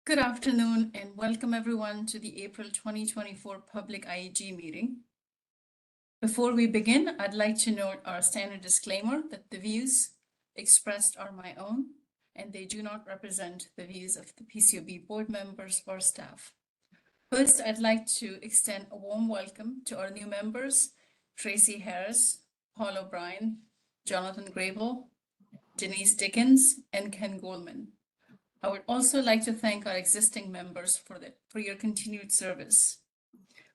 Good afternoon and welcome everyone to the April 2024 Public IAG meeting. Before we begin, I'd like to note our standard disclaimer that the views expressed are my own and they do not represent the views of the PCAOB board members or staff. First, I'd like to extend a warm welcome to our new members, Tracy Harris, Paul O'Brien, Jonathan Grable, Denise Dickens, and Ken Goldman. I would also like to thank our existing members for your continued service.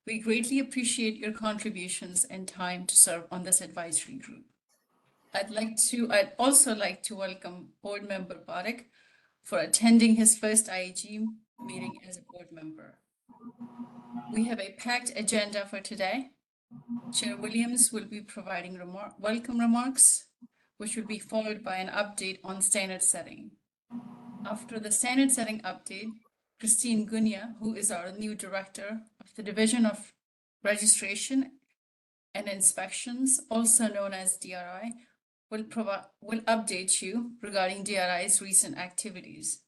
We greatly appreciate your contributions and time to serve on this advisory group. I'd also like to welcome Board Member Barek for attending his first IAG meeting as a board member. We have a packed agenda for today. Chair Williams will be providing welcome remarks, which will be followed by an update on standard setting. After the standard setting update, Christine Gunia, who is our new director of the Division of Registration and Inspections, also known as DRI, will update you regarding DRI's recent activities.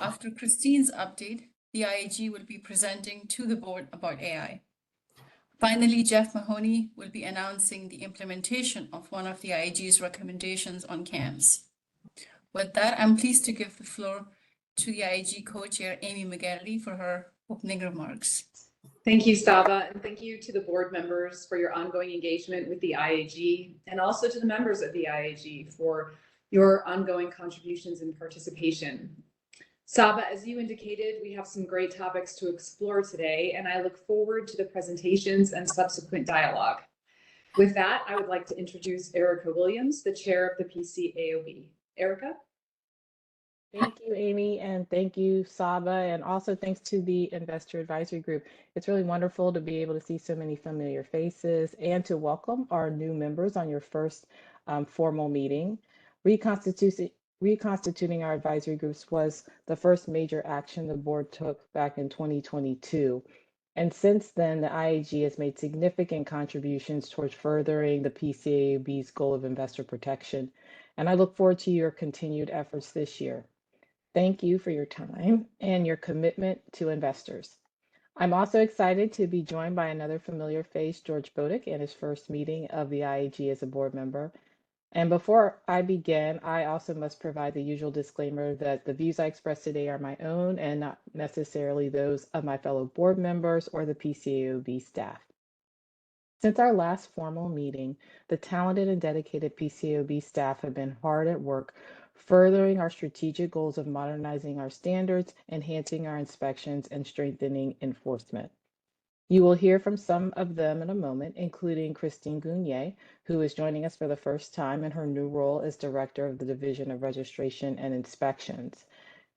After Christine's update, the IAG will be presenting to the board about AI. Finally, Jeff Mahoney will be announcing the implementation of one of the IAG's recommendations on CAMS. With that, I'm pleased to give the floor to the IAG co-chair, Amy McGarry, for her opening remarks. Thank you, Saba, and thank you to the board members for your ongoing engagement with the IAG, and also to the members of the IAG for your ongoing contributions and participation. Saba, as you indicated, we have some great topics to explore today, and I look forward to the presentations and subsequent dialogue. With that, I would like to introduce Erica Williams, the chair of the PCAOB. Erica? Thank you, Amy, and thank you, Saba, and also thanks to the Investor Advisory Group. It's really wonderful to be able to see so many familiar faces and to welcome our new members on your first formal meeting. Reconstituting our advisory groups was the first major action the board took back in 2022. And since then, the IAG has made significant contributions towards furthering the PCAOB's goal of investor protection. And I look forward to your continued efforts this year. Thank you for your time and your commitment to investors. I'm also excited to be joined by another familiar face, George Bodick, in his first meeting of the IAG as a board member. And before I begin, I also must provide the usual disclaimer that the views I express today are my own and not necessarily those of my fellow board members or the PCAOB staff. Since our last formal meeting, the talented and dedicated PCAOB staff have been hard at work furthering our strategic goals of modernizing our standards, enhancing our inspections, and strengthening enforcement. You will hear from some of them in a moment, including Christine Gounier, who is joining us for the first time in her new role as Director of the Division of Registration and Inspections.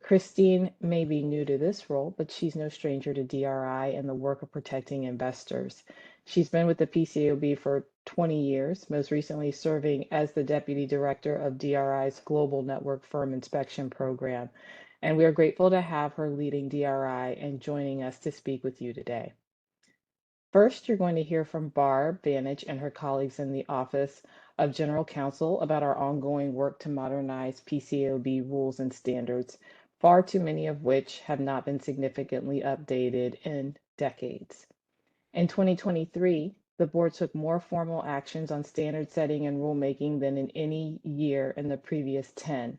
Christine may be new to this role, but she's no stranger to DRI and the work of protecting investors. She's been with the PCAOB for 20 years, most recently serving as the Deputy Director of DRI's Global Network Firm Inspection Program. And we are grateful to have her leading DRI and joining us to speak with you today. First, you're going to hear from Barb Vantage and her colleagues in the Office of General Counsel about our ongoing work to modernize PCAOB rules and standards, far too many of which have not been significantly updated in decades. In 2023, the board took more formal actions on standard setting and rulemaking than in any year in the previous 10.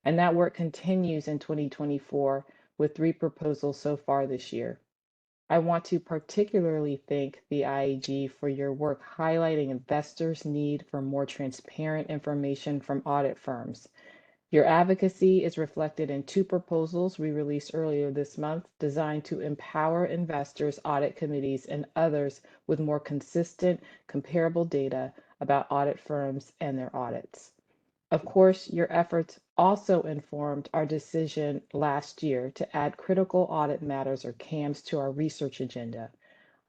And that work continues in 2024 with 3 proposals so far this year. I want to particularly thank the IAG for your work highlighting investors' need for more transparent information from audit firms. Your advocacy is reflected in 2 proposals we released earlier this month designed to empower investors, audit committees, and others with more consistent, comparable data about audit firms and their audits. Of course, your efforts also informed our decision last year to add critical audit matters or CAMs to our research agenda.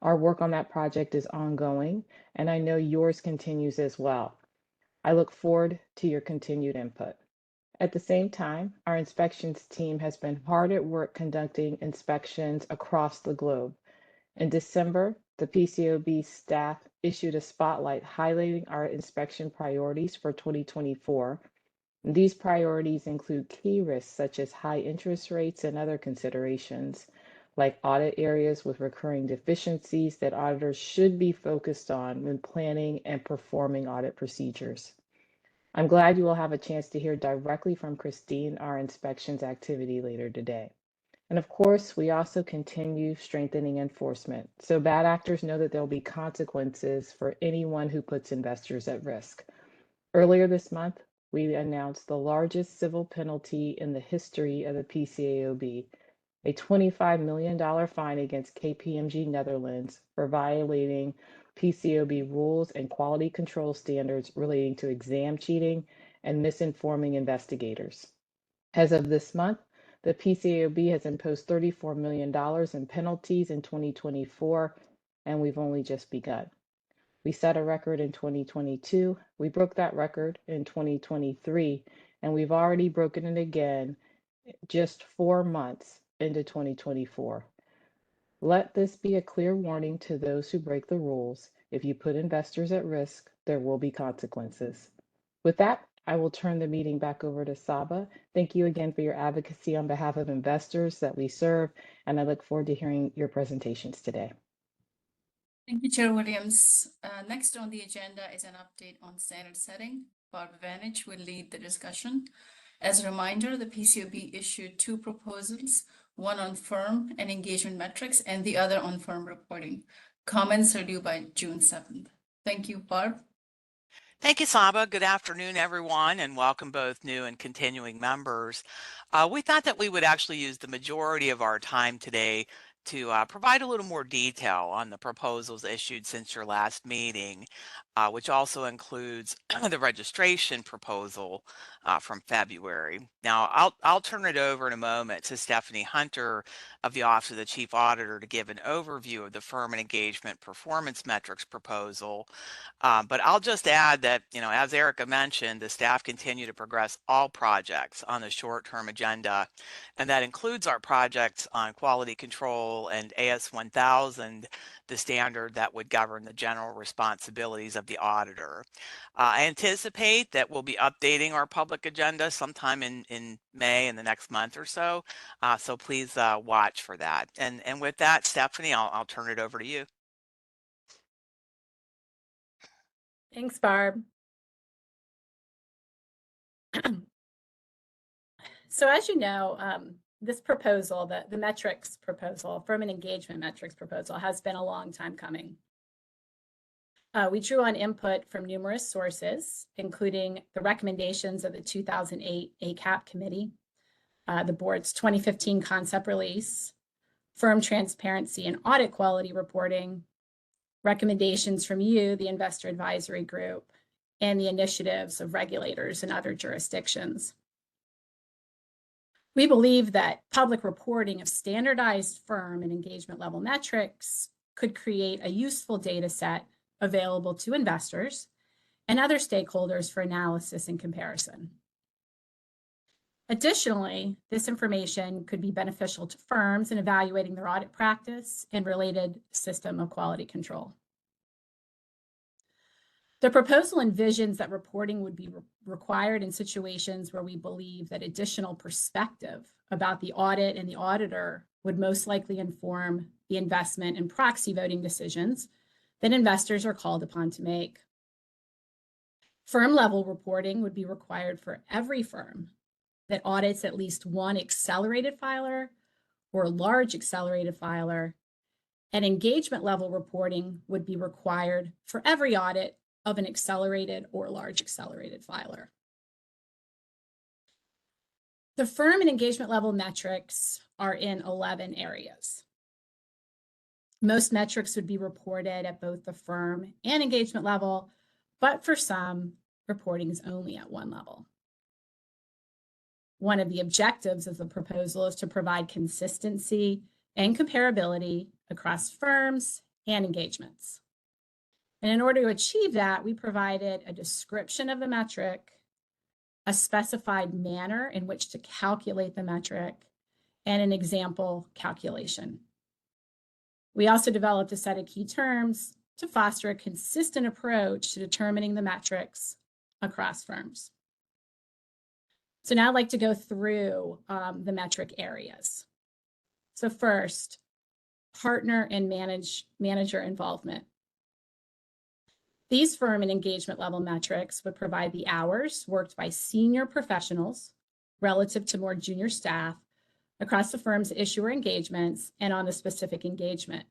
Our work on that project is ongoing, and I know yours continues as well. I look forward to your continued input. At the same time, our inspections team has been hard at work conducting inspections across the globe. In December, the PCAOB staff issued a spotlight highlighting our inspection priorities for 2024, These priorities include key risks such as high interest rates and other considerations, like audit areas with recurring deficiencies that auditors should be focused on when planning and performing audit procedures. I'm glad you will have a chance to hear directly from Christine, our inspections activity later today. And of course, we also continue strengthening enforcement, so bad actors know that there will be consequences for anyone who puts investors at risk. Earlier this month, we announced the largest civil penalty in the history of the PCAOB, a $25 million fine against KPMG Netherlands for violating PCAOB rules and quality control standards relating to exam cheating and misinforming investigators. As of this month, the PCAOB has imposed $34 million in penalties in 2024, and we've only just begun. We set a record in 2022, we broke that record in 2023, and we've already broken it again just 4 months into 2024. Let this be a clear warning to those who break the rules. If you put investors at risk, there will be consequences. With that, I will turn the meeting back over to Saba. Thank you again for your advocacy on behalf of investors that we serve, and I look forward to hearing your presentations today. Thank you, Chair Williams. Next on the agenda is an update on standard setting. Barb Vanich will lead the discussion. As a reminder, the PCAOB issued 2 proposals, one on firm and engagement metrics and the other on firm reporting. Comments are due by June 7th. Thank you, Barb. Thank you, Saba. Good afternoon, everyone, and welcome both new and continuing members. We thought that we would actually use the majority of our time today to provide a little more detail on the proposals issued since your last meeting, which also includes the registration proposal from February. Now, I'll turn it over in a moment to Stephanie Hunter of the Office of the Chief Auditor to give an overview of the firm and engagement performance metrics proposal. But I'll just add that, as Erica mentioned, the staff continue to progress all projects on the short-term agenda, and that includes our projects on quality control and AS 1000, the standard that would govern the general responsibilities of the auditor. I anticipate that we'll be updating our public agenda sometime in May in the next month or so, so please watch for that. And with that, Stephanie, I'll turn it over to you. Thanks, Barb. So as you know, this proposal, the metrics proposal, firm and engagement metrics proposal, has been a long time coming. We drew on input from numerous sources, including the recommendations of the 2008 ACAP committee, the board's 2015 concept release, firm transparency and audit quality reporting, recommendations from you, the investor advisory group, and the initiatives of regulators in other jurisdictions. We believe that public reporting of standardized firm and engagement level metrics could create a useful data set available to investors and other stakeholders for analysis and comparison. Additionally, this information could be beneficial to firms in evaluating their audit practice and related system of quality control. The proposal envisions that reporting would be required in situations where we believe that additional perspective about the audit and the auditor would most likely inform the investment and proxy voting decisions that investors are called upon to make. Firm level reporting would be required for every firm that audits at least one accelerated filer or large accelerated filer, and engagement level reporting would be required for every audit of an accelerated or large accelerated filer. The firm and engagement level metrics are in 11 areas. Most metrics would be reported at both the firm and engagement level, but for some, reporting is only at one level. One of the objectives of the proposal is to provide consistency and comparability across firms and engagements. And in order to achieve that, we provided a description of the metric, a specified manner in which to calculate the metric, and an example calculation. We also developed a set of key terms to foster a consistent approach to determining the metrics across firms. So now I'd like to go through the metric areas. So first, partner and manager involvement. These firm and engagement level metrics would provide the hours worked by senior professionals relative to more junior staff across the firm's issuer engagements and on the specific engagement.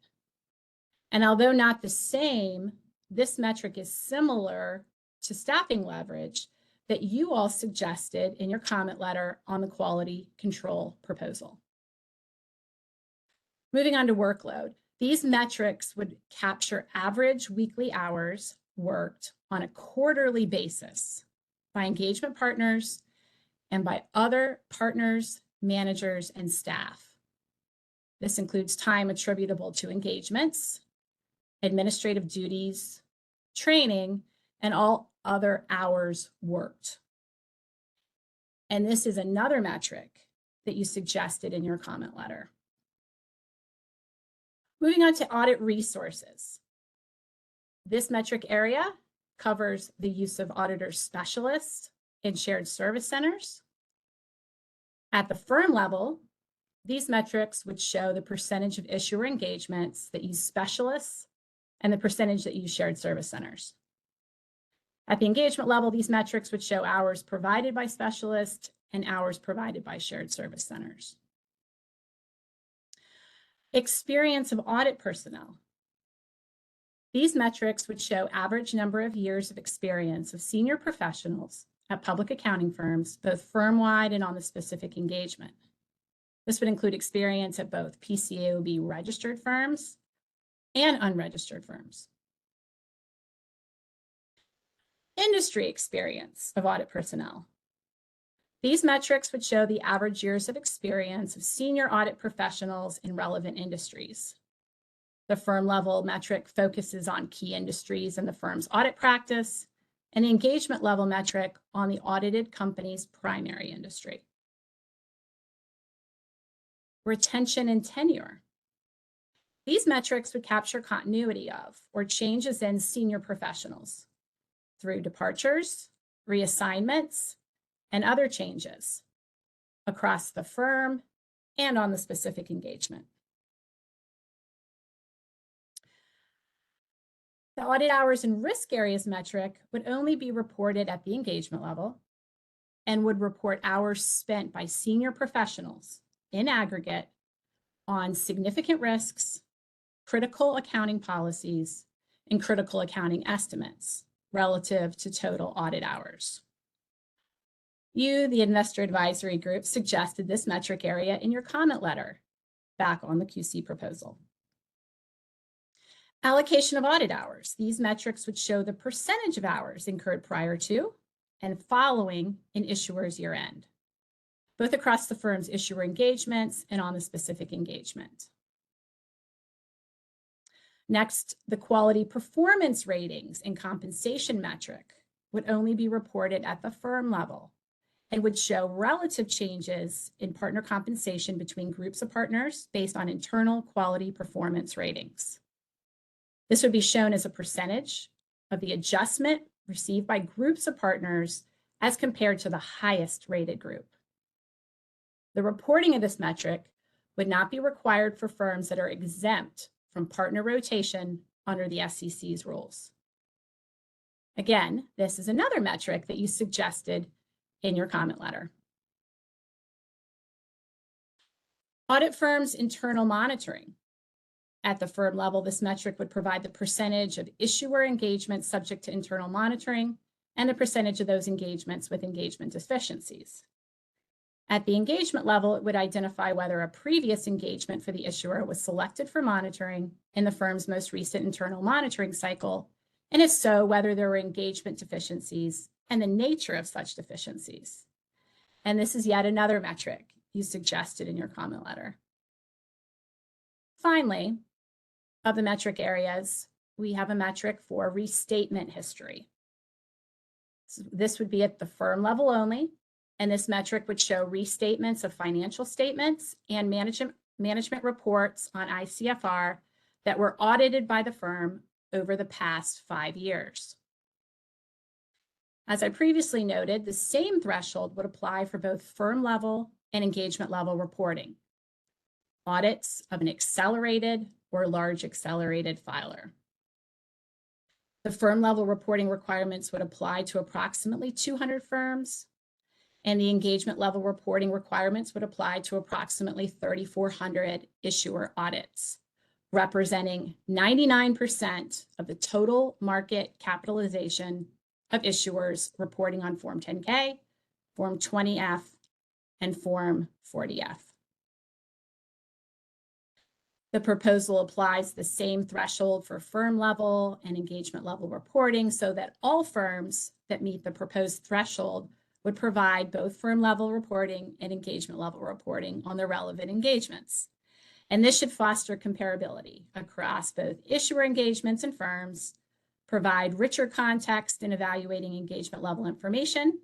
And although not the same, this metric is similar to staffing leverage that you all suggested in your comment letter on the quality control proposal. Moving on to workload, these metrics would capture average weekly hours worked on a quarterly basis by engagement partners and by other partners, managers, and staff. This includes time attributable to engagements, administrative duties, training, and all other hours worked. And this is another metric that you suggested in your comment letter. Moving on to audit resources. This metric area covers the use of auditor specialists in shared service centers. At the firm level, these metrics would show the percentage of issuer engagements that use specialists and the percentage that use shared service centers. At the engagement level, these metrics would show hours provided by specialists and hours provided by shared service centers. Experience of audit personnel. These metrics would show average number of years of experience of senior professionals at public accounting firms, both firm-wide and on the specific engagement. This would include experience at both PCAOB registered firms and unregistered firms. Industry experience of audit personnel. These metrics would show the average years of experience of senior audit professionals in relevant industries. The firm level metric focuses on key industries in the firm's audit practice, and the engagement level metric on the audited company's primary industry. Retention and tenure. These metrics would capture continuity of or changes in senior professionals through departures, reassignments, and other changes across the firm and on the specific engagement. The audit hours and risk areas metric would only be reported at the engagement level and would report hours spent by senior professionals in aggregate on significant risks, critical accounting policies, and critical accounting estimates relative to total audit hours. You, the investor advisory group, suggested this metric area in your comment letter back on the QC proposal. Allocation of audit hours. These metrics would show the percentage of hours incurred prior to and following an issuer's year end, both across the firm's issuer engagements and on the specific engagement. Next, the quality performance ratings and compensation metric would only be reported at the firm level and would show relative changes in partner compensation between groups of partners based on internal quality performance ratings. This would be shown as a percentage of the adjustment received by groups of partners as compared to the highest rated group. The reporting of this metric would not be required for firms that are exempt from partner rotation under the SEC's rules. Again, this is another metric that you suggested in your comment letter. Audit firms' internal monitoring. At the firm level, this metric would provide the percentage of issuer engagements subject to internal monitoring and the percentage of those engagements with engagement deficiencies. At the engagement level, it would identify whether a previous engagement for the issuer was selected for monitoring in the firm's most recent internal monitoring cycle, and if so, whether there were engagement deficiencies and the nature of such deficiencies. And this is yet another metric you suggested in your comment letter. Finally, of the metric areas, we have a metric for restatement history. So this would be at the firm level only, and this metric would show restatements of financial statements and management reports on ICFR that were audited by the firm over the past 5 years. As I previously noted, the same threshold would apply for both firm level and engagement level reporting. Audits of an accelerated or large accelerated filer. The firm level reporting requirements would apply to approximately 200 firms, and the engagement level reporting requirements would apply to approximately 3,400 issuer audits, representing 99% of the total market capitalization of issuers reporting on Form 10K, Form 20F, and Form 40F. The proposal applies the same threshold for firm level and engagement level reporting so that all firms that meet the proposed threshold would provide both firm level reporting and engagement level reporting on their relevant engagements. And this should foster comparability across both issuer engagements and firms, provide richer context in evaluating engagement level information,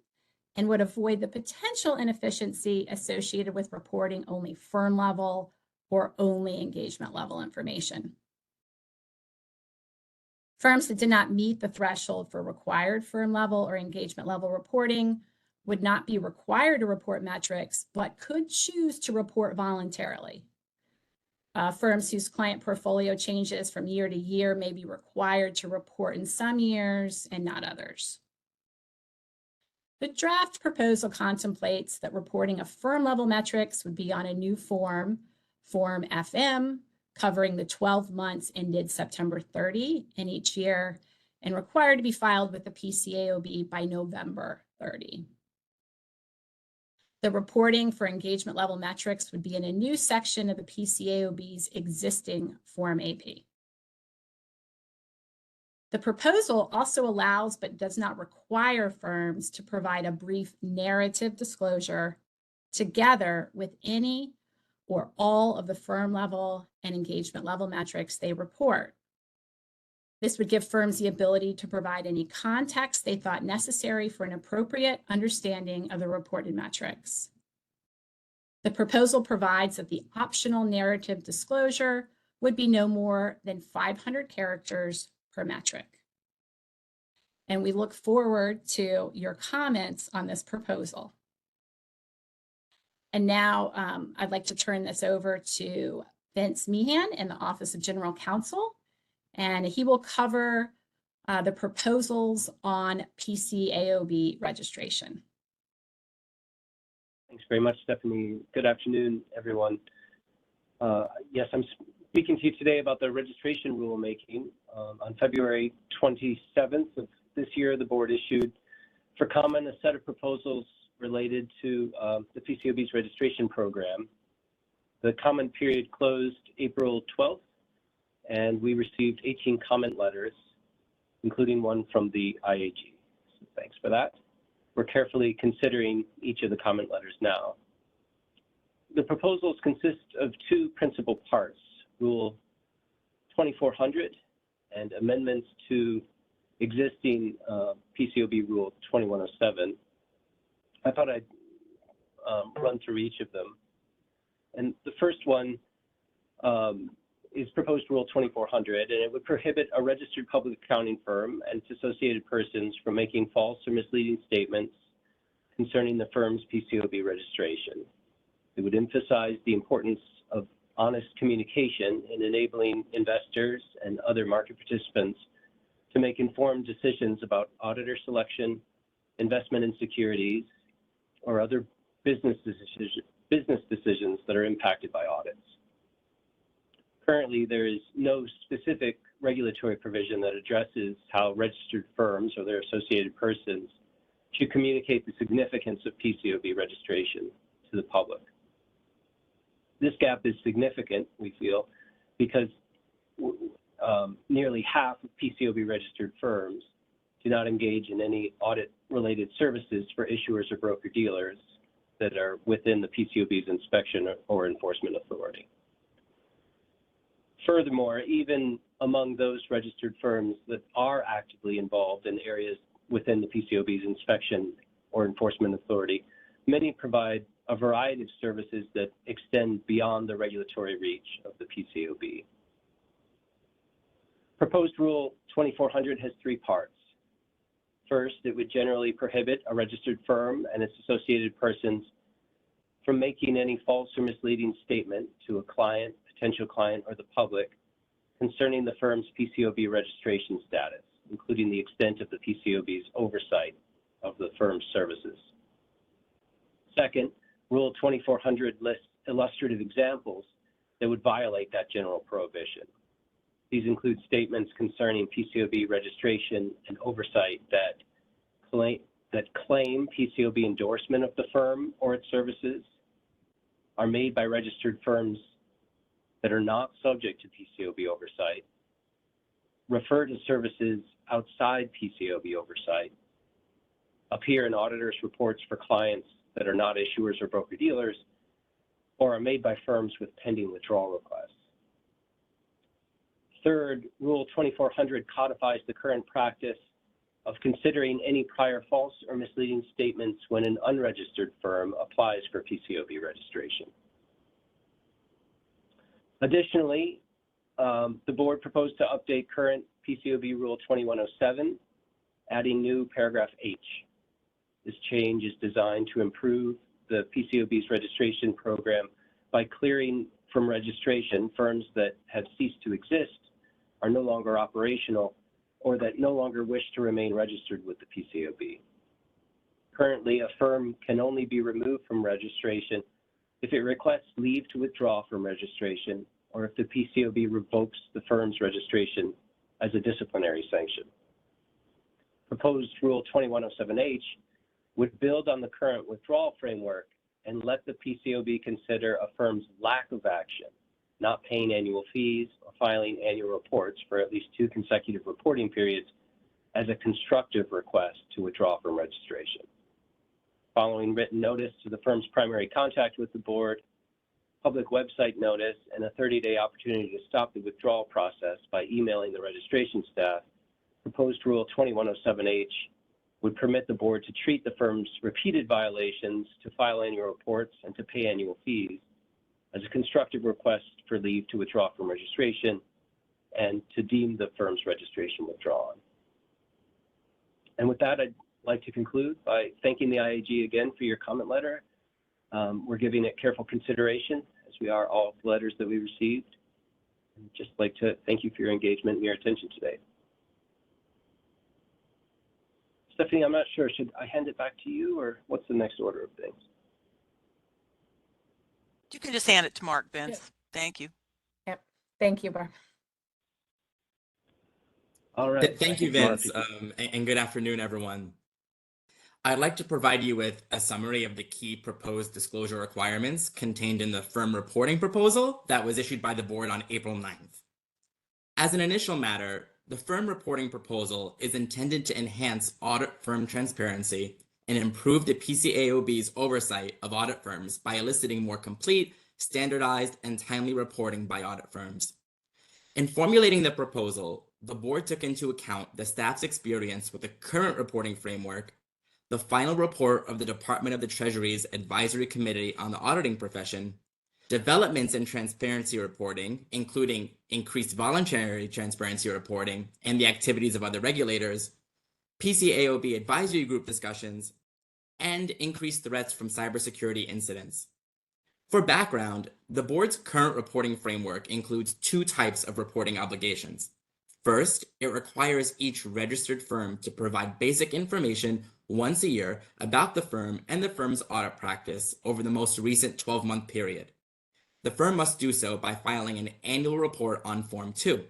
and would avoid the potential inefficiency associated with reporting only firm level or only engagement level information. Firms that did not meet the threshold for required firm level or engagement level reporting would not be required to report metrics, but could choose to report voluntarily. Firms whose client portfolio changes from year to year may be required to report in some years and not others. The draft proposal contemplates that reporting of firm level metrics would be on a new form, Form FM, covering the 12 months ended September 30 in each year and required to be filed with the PCAOB by November 30. The reporting for engagement level metrics would be in a new section of the PCAOB's existing Form AP. The proposal also allows but does not require firms to provide a brief narrative disclosure together with any or all of the firm level and engagement level metrics they report. This would give firms the ability to provide any context they thought necessary for an appropriate understanding of the reported metrics. The proposal provides that the optional narrative disclosure would be no more than 500 characters per metric. And we look forward to your comments on this proposal. And now I'd like to turn this over to Vince Meehan in the Office of General Counsel, and he will cover the proposals on PCAOB registration. Thanks very much, Stephanie. Good afternoon, everyone. Yes, I'm speaking to you today about the registration rulemaking. On February 27th of this year, the board issued for comment a set of proposals related to the PCAOB's registration program. The comment period closed April 12th, and we received 18 comment letters, including one from the IAG. So thanks for that. We're carefully considering each of the comment letters now. The proposals consist of two principal parts, Rule 2400 and amendments to existing PCAOB Rule 2107. I thought I'd run through each of them. And the first one is proposed Rule 2400, and it would prohibit a registered public accounting firm and its associated persons from making false or misleading statements concerning the firm's PCAOB registration. It would emphasize the importance of honest communication in enabling investors and other market participants to make informed decisions about auditor selection, investment in securities, or other business decisions that are impacted by audits. Currently, there is no specific regulatory provision that addresses how registered firms or their associated persons should communicate the significance of PCAOB registration to the public. This gap is significant, we feel, because nearly half of PCAOB registered firms do not engage in any audit-related services for issuers or broker-dealers that are within the PCAOB's inspection or enforcement authority. Furthermore, even among those registered firms that are actively involved in areas within the PCAOB's inspection or enforcement authority, many provide a variety of services that extend beyond the regulatory reach of the PCAOB. Proposed Rule 2400 has three parts. First, it would generally prohibit a registered firm and its associated persons from making any false or misleading statement to a client, potential client, or the public concerning the firm's PCAOB registration status, including the extent of the PCAOB's oversight of the firm's services. Second, Rule 2400 lists illustrative examples that would violate that general prohibition. These include statements concerning PCAOB registration and oversight that claim PCAOB endorsement of the firm or its services, are made by registered firms that are not subject to PCAOB oversight, refer to services outside PCAOB oversight, appear in auditors' reports for clients that are not issuers or broker-dealers, or are made by firms with pending withdrawal requests. Third, Rule 2400 codifies the current practice of considering any prior false or misleading statements when an unregistered firm applies for PCAOB registration. Additionally, the board proposed to update current PCAOB Rule 2107, adding new paragraph H. This change is designed to improve the PCAOB's registration program by clearing from registration firms that have ceased to exist, are no longer operational, or that no longer wish to remain registered with the PCAOB. Currently, a firm can only be removed from registration if it requests leave to withdraw from registration, or if the PCAOB revokes the firm's registration as a disciplinary sanction. Proposed Rule 2107H would build on the current withdrawal framework and let the PCAOB consider a firm's lack of action, not paying annual fees or filing annual reports for at least 2 consecutive reporting periods, as a constructive request to withdraw from registration. Following written notice to the firm's primary contact with the board, public website notice, and a 30-day opportunity to stop the withdrawal process by emailing the registration staff, proposed Rule 2107H would permit the board to treat the firm's repeated violations, to file annual reports, and to pay annual fees as a constructive request for leave to withdraw from registration, and to deem the firm's registration withdrawn. And with that, I'd like to conclude by thanking the IAG again for your comment letter. We're giving it careful consideration, as we are all the letters that we received. I'd just like to thank you for your engagement and your attention today. Stephanie, I'm not sure, should I hand it back to you, or what's the next order of things? You can just hand it to Mark, Vince. Yep. Thank you. Yep. Thank you, Barb. All right. Thank you, Vince, and good afternoon, everyone. I'd like to provide you with a summary of the key proposed disclosure requirements contained in the firm reporting proposal that was issued by the board on April 9th. As an initial matter, the firm reporting proposal is intended to enhance audit firm transparency and improve the PCAOB's oversight of audit firms by eliciting more complete, standardized, and timely reporting by audit firms. In formulating the proposal, the board took into account the staff's experience with the current reporting framework, the final report of the Department of the Treasury's Advisory Committee on the Auditing Profession, developments in transparency reporting, including increased voluntary transparency reporting and the activities of other regulators, PCAOB advisory group discussions, and increased threats from cybersecurity incidents. For background, the board's current reporting framework includes 2 types of reporting obligations. First, it requires each registered firm to provide basic information once a year about the firm and the firm's audit practice over the most recent 12-month period. The firm must do so by filing an annual report on Form 2.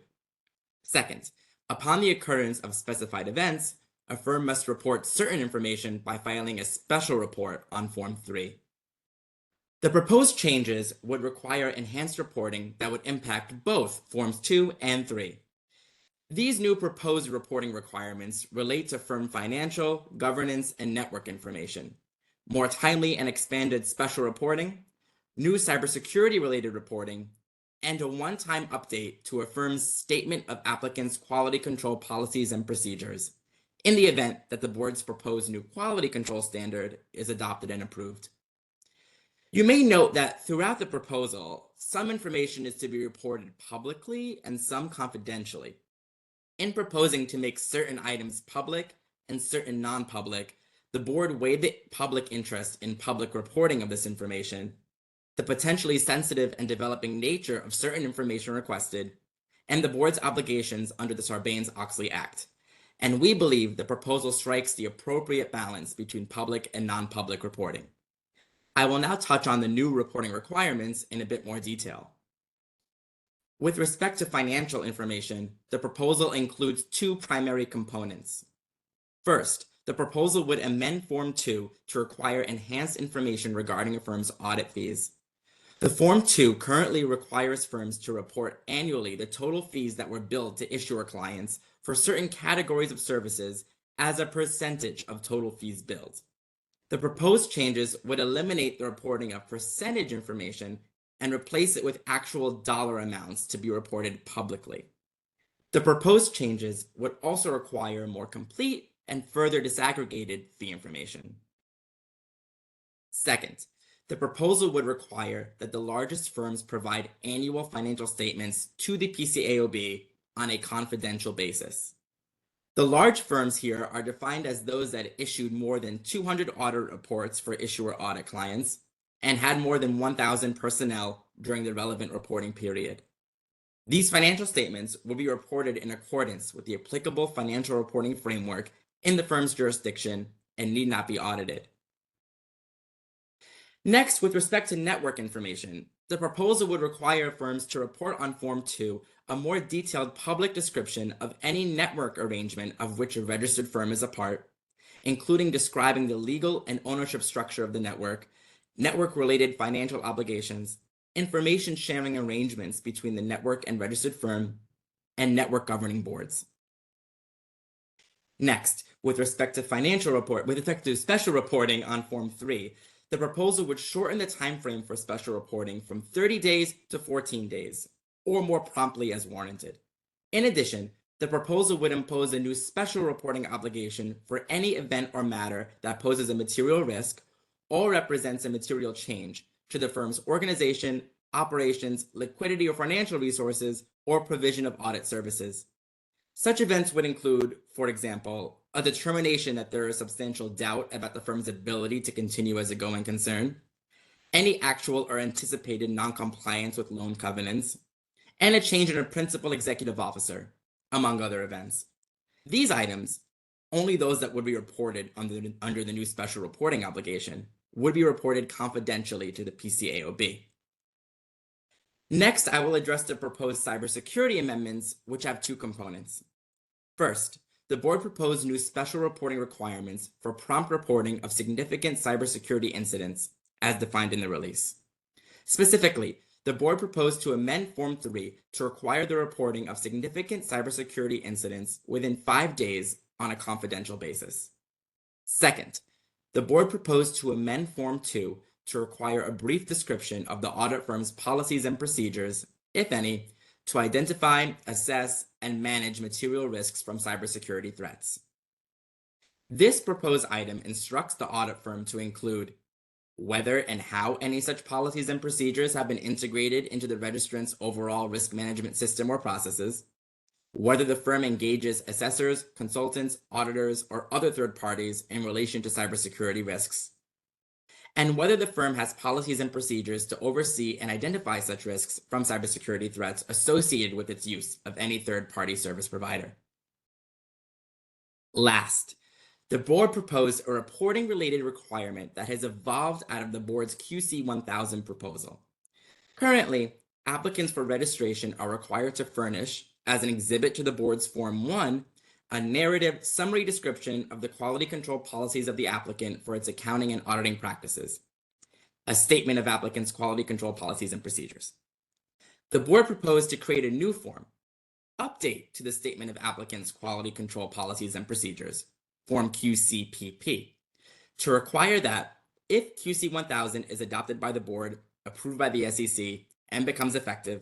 Second, upon the occurrence of specified events, a firm must report certain information by filing a special report on Form 3. The proposed changes would require enhanced reporting that would impact both Forms 2 and 3. These new proposed reporting requirements relate to firm financial, governance, and network information, more timely and expanded special reporting, new cybersecurity-related reporting, and a one-time update to a firm's statement of applicants' quality control policies and procedures, in the event that the board's proposed new quality control standard is adopted and approved. You may note that throughout the proposal, some information is to be reported publicly and some confidentially. In proposing to make certain items public and certain non-public, the board weighed the public interest in public reporting of this information, the potentially sensitive and developing nature of certain information requested, and the board's obligations under the Sarbanes-Oxley Act. And we believe the proposal strikes the appropriate balance between public and non-public reporting. I will now touch on the new reporting requirements in a bit more detail. With respect to financial information, the proposal includes two primary components. First, the proposal would amend Form 2 to require enhanced information regarding a firm's audit fees. The Form 2 currently requires firms to report annually the total fees that were billed to issuer clients for certain categories of services as a percentage of total fees billed. The proposed changes would eliminate the reporting of percentage information and replace it with actual dollar amounts to be reported publicly. The proposed changes would also require more complete and further disaggregated fee information. Second, the proposal would require that the largest firms provide annual financial statements to the PCAOB on a confidential basis. The large firms here are defined as those that issued more than 200 audit reports for issuer audit clients and had more than 1,000 personnel during the relevant reporting period. These financial statements will be reported in accordance with the applicable financial reporting framework in the firm's jurisdiction and need not be audited. Next, with respect to network information, the proposal would require firms to report on Form 2 a more detailed public description of any network arrangement of which a registered firm is a part, including describing the legal and ownership structure of the network, network-related financial obligations, information sharing arrangements between the network and registered firm, and network governing boards. Next, with respect to special reporting on Form 3, the proposal would shorten the time frame for special reporting from 30 days to 14 days, or more promptly as warranted. In addition, the proposal would impose a new special reporting obligation for any event or matter that poses a material risk or represents a material change to the firm's organization, operations, liquidity or financial resources, or provision of audit services. Such events would include, for example, a determination that there is substantial doubt about the firm's ability to continue as a going concern, any actual or anticipated noncompliance with loan covenants, and a change in a principal executive officer, among other events. These items, only those that would be reported under the new special reporting obligation, would be reported confidentially to the PCAOB. Next, I will address the proposed cybersecurity amendments, which have two components. First, the board proposed new special reporting requirements for prompt reporting of significant cybersecurity incidents, as defined in the release. Specifically, the board proposed to amend Form 3 to require the reporting of significant cybersecurity incidents within 5 days on a confidential basis. Second, the board proposed to amend Form 2 to require a brief description of the audit firm's policies and procedures, if any, to identify, assess, and manage material risks from cybersecurity threats. This proposed item instructs the audit firm to include whether and how any such policies and procedures have been integrated into the registrant's overall risk management system or processes, whether the firm engages assessors, consultants, auditors, or other third parties in relation to cybersecurity risks, and whether the firm has policies and procedures to oversee and identify such risks from cybersecurity threats associated with its use of any third-party service provider. Last, the board proposed a reporting-related requirement that has evolved out of the board's QC 1000 proposal. Currently, applicants for registration are required to furnish, as an exhibit to the board's Form 1, a narrative summary description of the quality control policies of the applicant for its accounting and auditing practices, a statement of applicant's quality control policies and procedures. The board proposed to create a new form, update to the statement of applicant's quality control policies and procedures, Form QCPP, to require that if QC 1000 is adopted by the board, approved by the SEC, and becomes effective,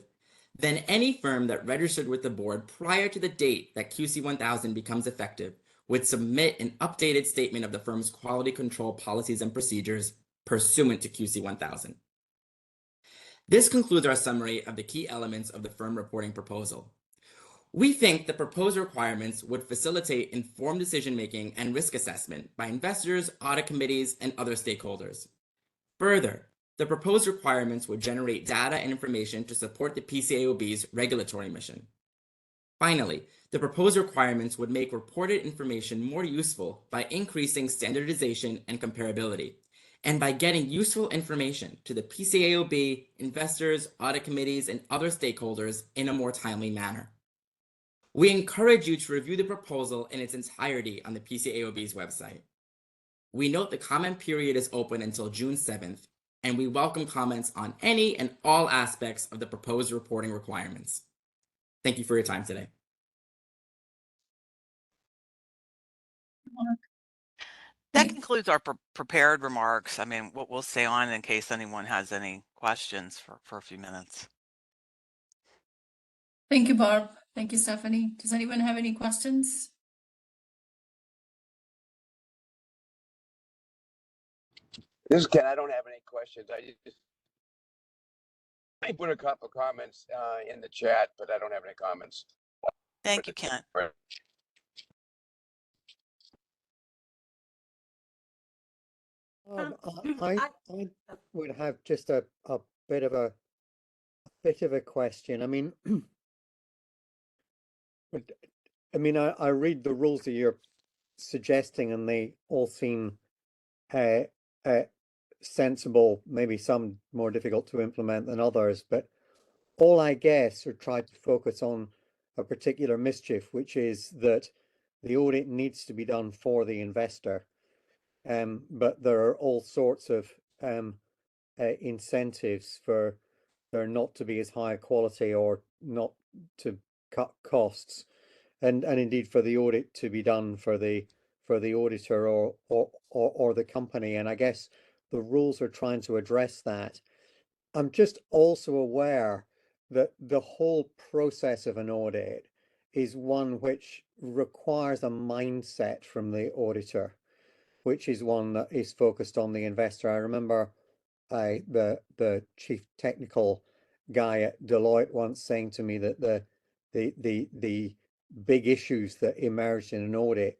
then any firm that registered with the board prior to the date that QC 1000 becomes effective would submit an updated statement of the firm's quality control policies and procedures pursuant to QC 1000. This concludes our summary of the key elements of the firm reporting proposal. We think the proposed requirements would facilitate informed decision-making and risk assessment by investors, audit committees, and other stakeholders. Further, the proposed requirements would generate data and information to support the PCAOB's regulatory mission. Finally, the proposed requirements would make reported information more useful by increasing standardization and comparability, and by getting useful information to the PCAOB, investors, audit committees, and other stakeholders in a more timely manner. We encourage you to review the proposal in its entirety on the PCAOB's website. We note the comment period is open until June 7th, and we welcome comments on any and all aspects of the proposed reporting requirements. Thank you for your time today. That concludes our prepared remarks. I mean, we'll stay on in case anyone has any questions for a few minutes. Thank you, Barb. Thank you, Stephanie. Does anyone have any questions? This is Ken. I don't have any questions. I put a couple of comments in the chat, but I don't have any comments. Thank you, Kent. I would have just a bit of a question. I mean, I read the rules that you're suggesting, and they all seem sensible. Maybe some more difficult to implement than others, but all I guess are try to focus on a particular mischief, which is that the audit needs to be done for the investor. But there are all sorts of incentives for there not to be as high a quality or not to cut costs, and indeed for the audit to be done for the auditor or the company. And I guess the rules are trying to address that. I'm just also aware that the whole process of an audit is one which requires a mindset from the auditor, which is one that is focused on the investor. I remember the chief technical guy at Deloitte once saying to me that the big issues that emerged in an audit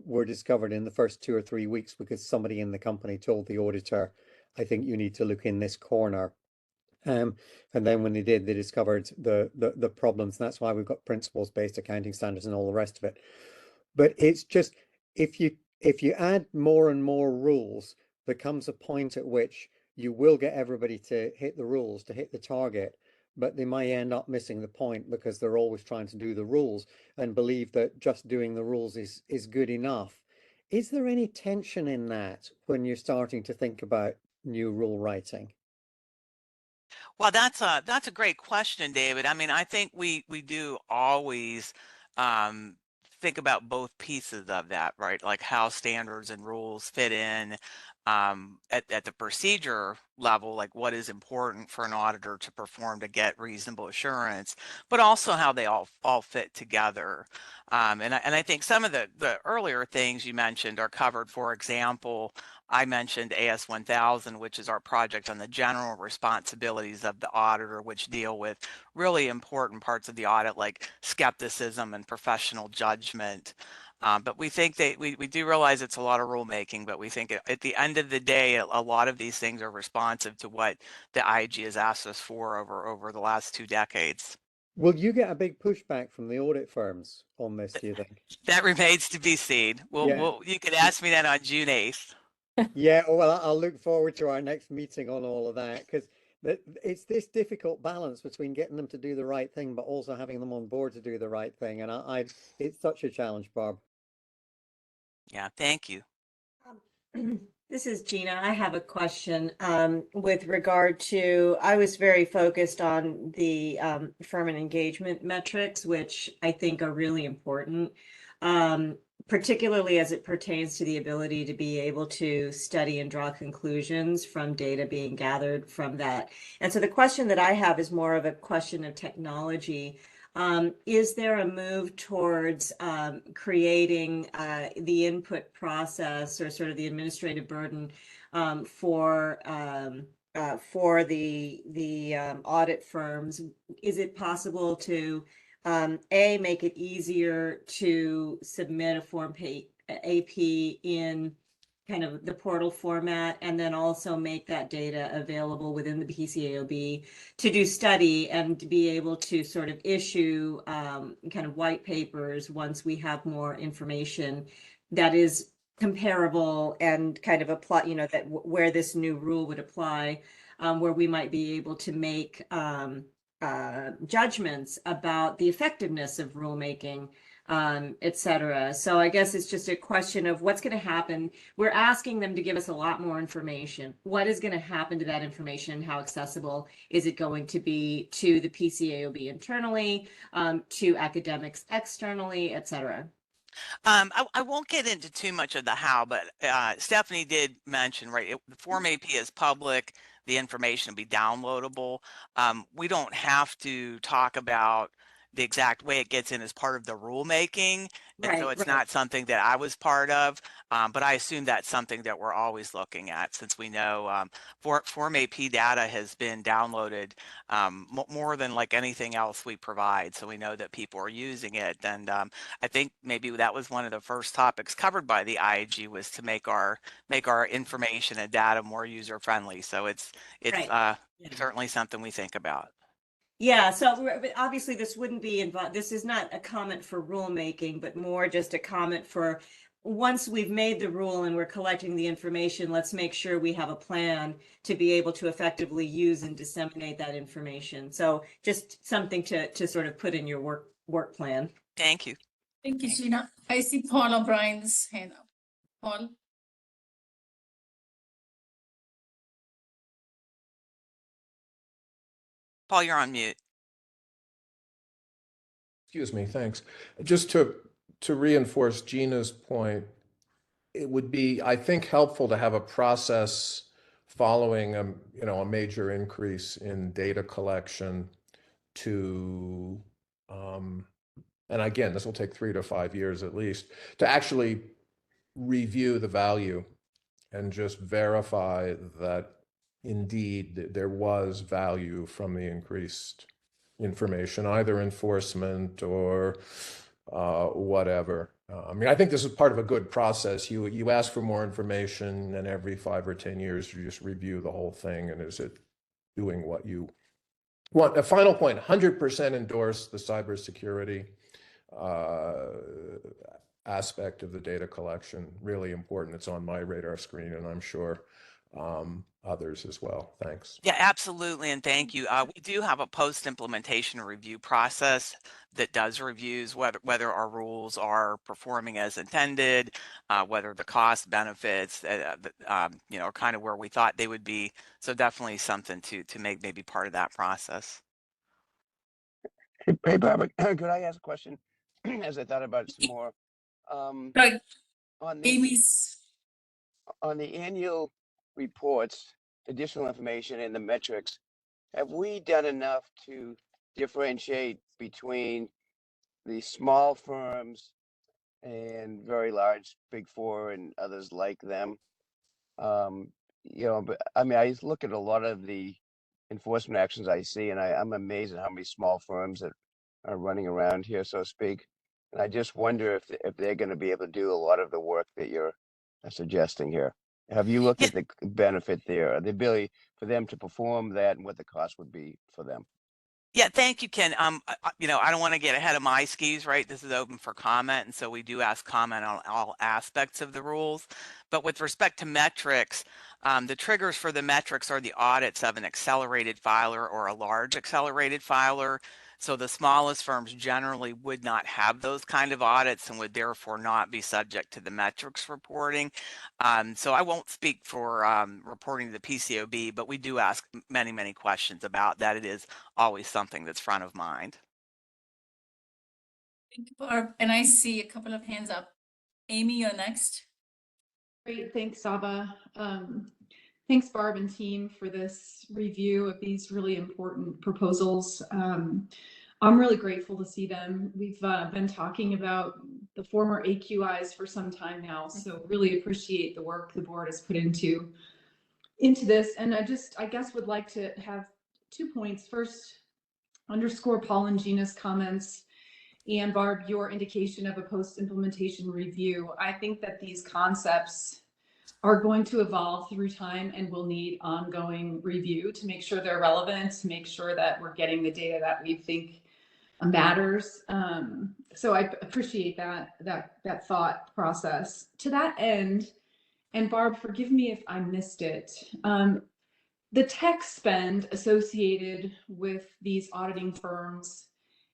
were discovered in the first 2 or 3 weeks because somebody in the company told the auditor, I think you need to look in this corner. And then when they did, they discovered the problems. And that's why we've got principles-based accounting standards and all the rest of it. But it's just, if you add more and more rules, there comes a point at which you will get everybody to hit the rules, to hit the target, but they might end up missing the point because they're always trying to do the rules and believe that just doing the rules is good enough. Is there any tension in that when you're starting to think about new rule writing? Well, that's a great question, David. I mean, I think we do always think about both pieces of that, right? Like how standards and rules fit in at the procedure level, like what is important for an auditor to perform to get reasonable assurance, but also how they all fit together. And I think some of the earlier things you mentioned are covered. For example, I mentioned AS 1000, which is our project on the general responsibilities of the auditor, which deal with really important parts of the audit like skepticism and professional judgment. But we think that we do realize it's a lot of rulemaking, but we think at the end of the day, a lot of these things are responsive to what the IAG has asked us for over the last 2 decades. Will you get a big pushback from the audit firms on this, do you think? That remains to be seen. You could ask me that on June 8th. Yeah, well, I'll look forward to our next meeting on all of that, because it's this difficult balance between getting them to do the right thing, but also having them on board to do the right thing. And it's such a challenge, Barb. Yeah, thank you. This is Gina. I have a question with regard to, I was very focused on the firm and engagement metrics, which I think are really important, particularly as it pertains to the ability to be able to study and draw conclusions from data being gathered from that. And so the question that I have is more of a question of technology. Is there a move towards creating the input process or sort of the administrative burden for the audit firms? Is it possible to A, make it easier to submit a Form AP in kind of the portal format, and then also make that data available within the PCAOB to do study and to be able to sort of issue kind of white papers once we have more information that is comparable and kind of apply, you know, that where this new rule would apply, where we might be able to make judgments about the effectiveness of rulemaking, et cetera. So I guess it's just a question of what's going to happen. We're asking them to give us a lot more information. What is going to happen to that information? How accessible is it going to be to the PCAOB internally, to academics externally, et cetera? I won't get into too much of the how, but Stephanie did mention, right, the Form AP is public. The information will be downloadable. We don't have to talk about the exact way it gets in as part of the rulemaking. And so it's not something that I was part of, but I assume that's something that we're always looking at, since we know Form AP data has been downloaded more than like anything else we provide. So we know that people are using it. And I think maybe that was one of the first topics covered by the IAG, was to make our information and data more user friendly. So it's certainly something we think about. Yeah, so obviously this wouldn't be involved. This is not a comment for rulemaking, but more just a comment for once we've made the rule and we're collecting the information, let's make sure we have a plan to be able to effectively use and disseminate that information. So just something to sort of put in your work plan. Thank you. Thank you, Gina. I see Paul O'Brien's hand up. Paul? Paul, you're on mute. Excuse me, thanks. Just to reinforce Gina's point, it would be, I think, helpful to have a process following a major increase in data collection to, and again, this will take 3 to 5 years at least, to actually review the value and just verify that indeed there was value from the increased information, either enforcement or whatever. I mean, I think this is part of a good process. You ask for more information, and every 5 or 10 years you just review the whole thing, and is it doing what you want? A final point: 100% endorse the cybersecurity aspect of the data collection. Really important. It's on my radar screen, and I'm sure others as well. Thanks. Yeah, absolutely. And thank you. We do have a post-implementation review process that does reviews whether our rules are performing as intended, whether the cost benefits, are kind of where we thought they would be. So definitely something to make maybe part of that process. Hey, Barbara, could I ask a question as I thought about it some more? Right. On Amy's. on the annual reports, additional information and the metrics, have we done enough to differentiate between the small firms and very large Big Four and others like them? But I mean, I look at a lot of the enforcement actions I see, and I'm amazed at how many small firms that are running around here, so to speak. And I just wonder if they're going to be able to do a lot of the work that you're suggesting here. Have you looked at the benefit there, the ability for them to perform that, and what the cost would be for them? Yeah, thank you, Ken. I don't want to get ahead of my skis, right? This is open for comment, and so we do ask comment on all aspects of the rules. But with respect to metrics, the triggers for the metrics are the audits of an accelerated filer or a large accelerated filer. So the smallest firms generally would not have those kind of audits and would therefore not be subject to the metrics reporting. So I won't speak for reporting to the PCAOB, but we do ask many, many questions about that. It is always something that's front of mind. Thank you, Barb. And I see a couple of hands up. Amy, you're next. Great, thanks, Saba. Thanks, Barb and team, for this review of these really important proposals. I'm really grateful to see them. We've been talking about the former AQIs for some time now, so really appreciate the work the board has put into this. And I guess would like to have 2 points. First, underscore Paul and Gina's comments and Barb, your indication of a post-implementation review. I think that these concepts are going to evolve through time and will need ongoing review to make sure they're relevant, to make sure that we're getting the data that we think matters. So I appreciate that thought process. To that end, and Barb, forgive me if I missed it, the tech spend associated with these auditing firms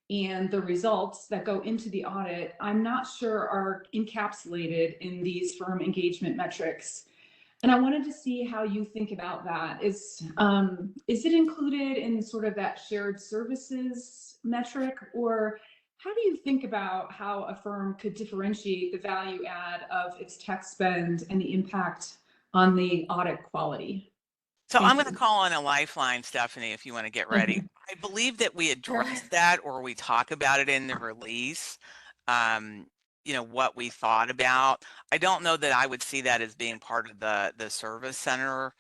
and the results that go into the audit, I'm not sure are encapsulated in these firm engagement metrics. And I wanted to see how you think about that. Is it included in sort of that shared services metric, or how do you think about how a firm could differentiate the value add of its tech spend and the impact on the audit quality? So Thank I'm going to you. call on a lifeline, Stephanie, if you want to get ready. I believe that we addressed that, or we talk about it in the release, you know, what we thought about. I don't know that I would see that as being part of the service center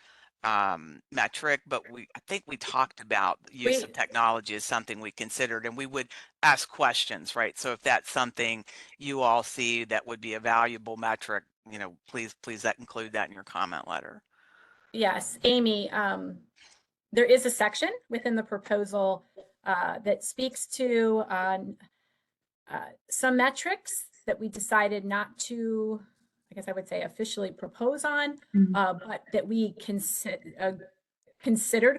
metric, but I think we talked about the use of technology as something we considered, and we would ask questions, right? So if that's something you all see that would be a valuable metric, you know, please include that in your comment letter. Yes, Amy, there is a section within the proposal that speaks to some metrics that we decided not to, I guess I would say, officially propose on, but that we considered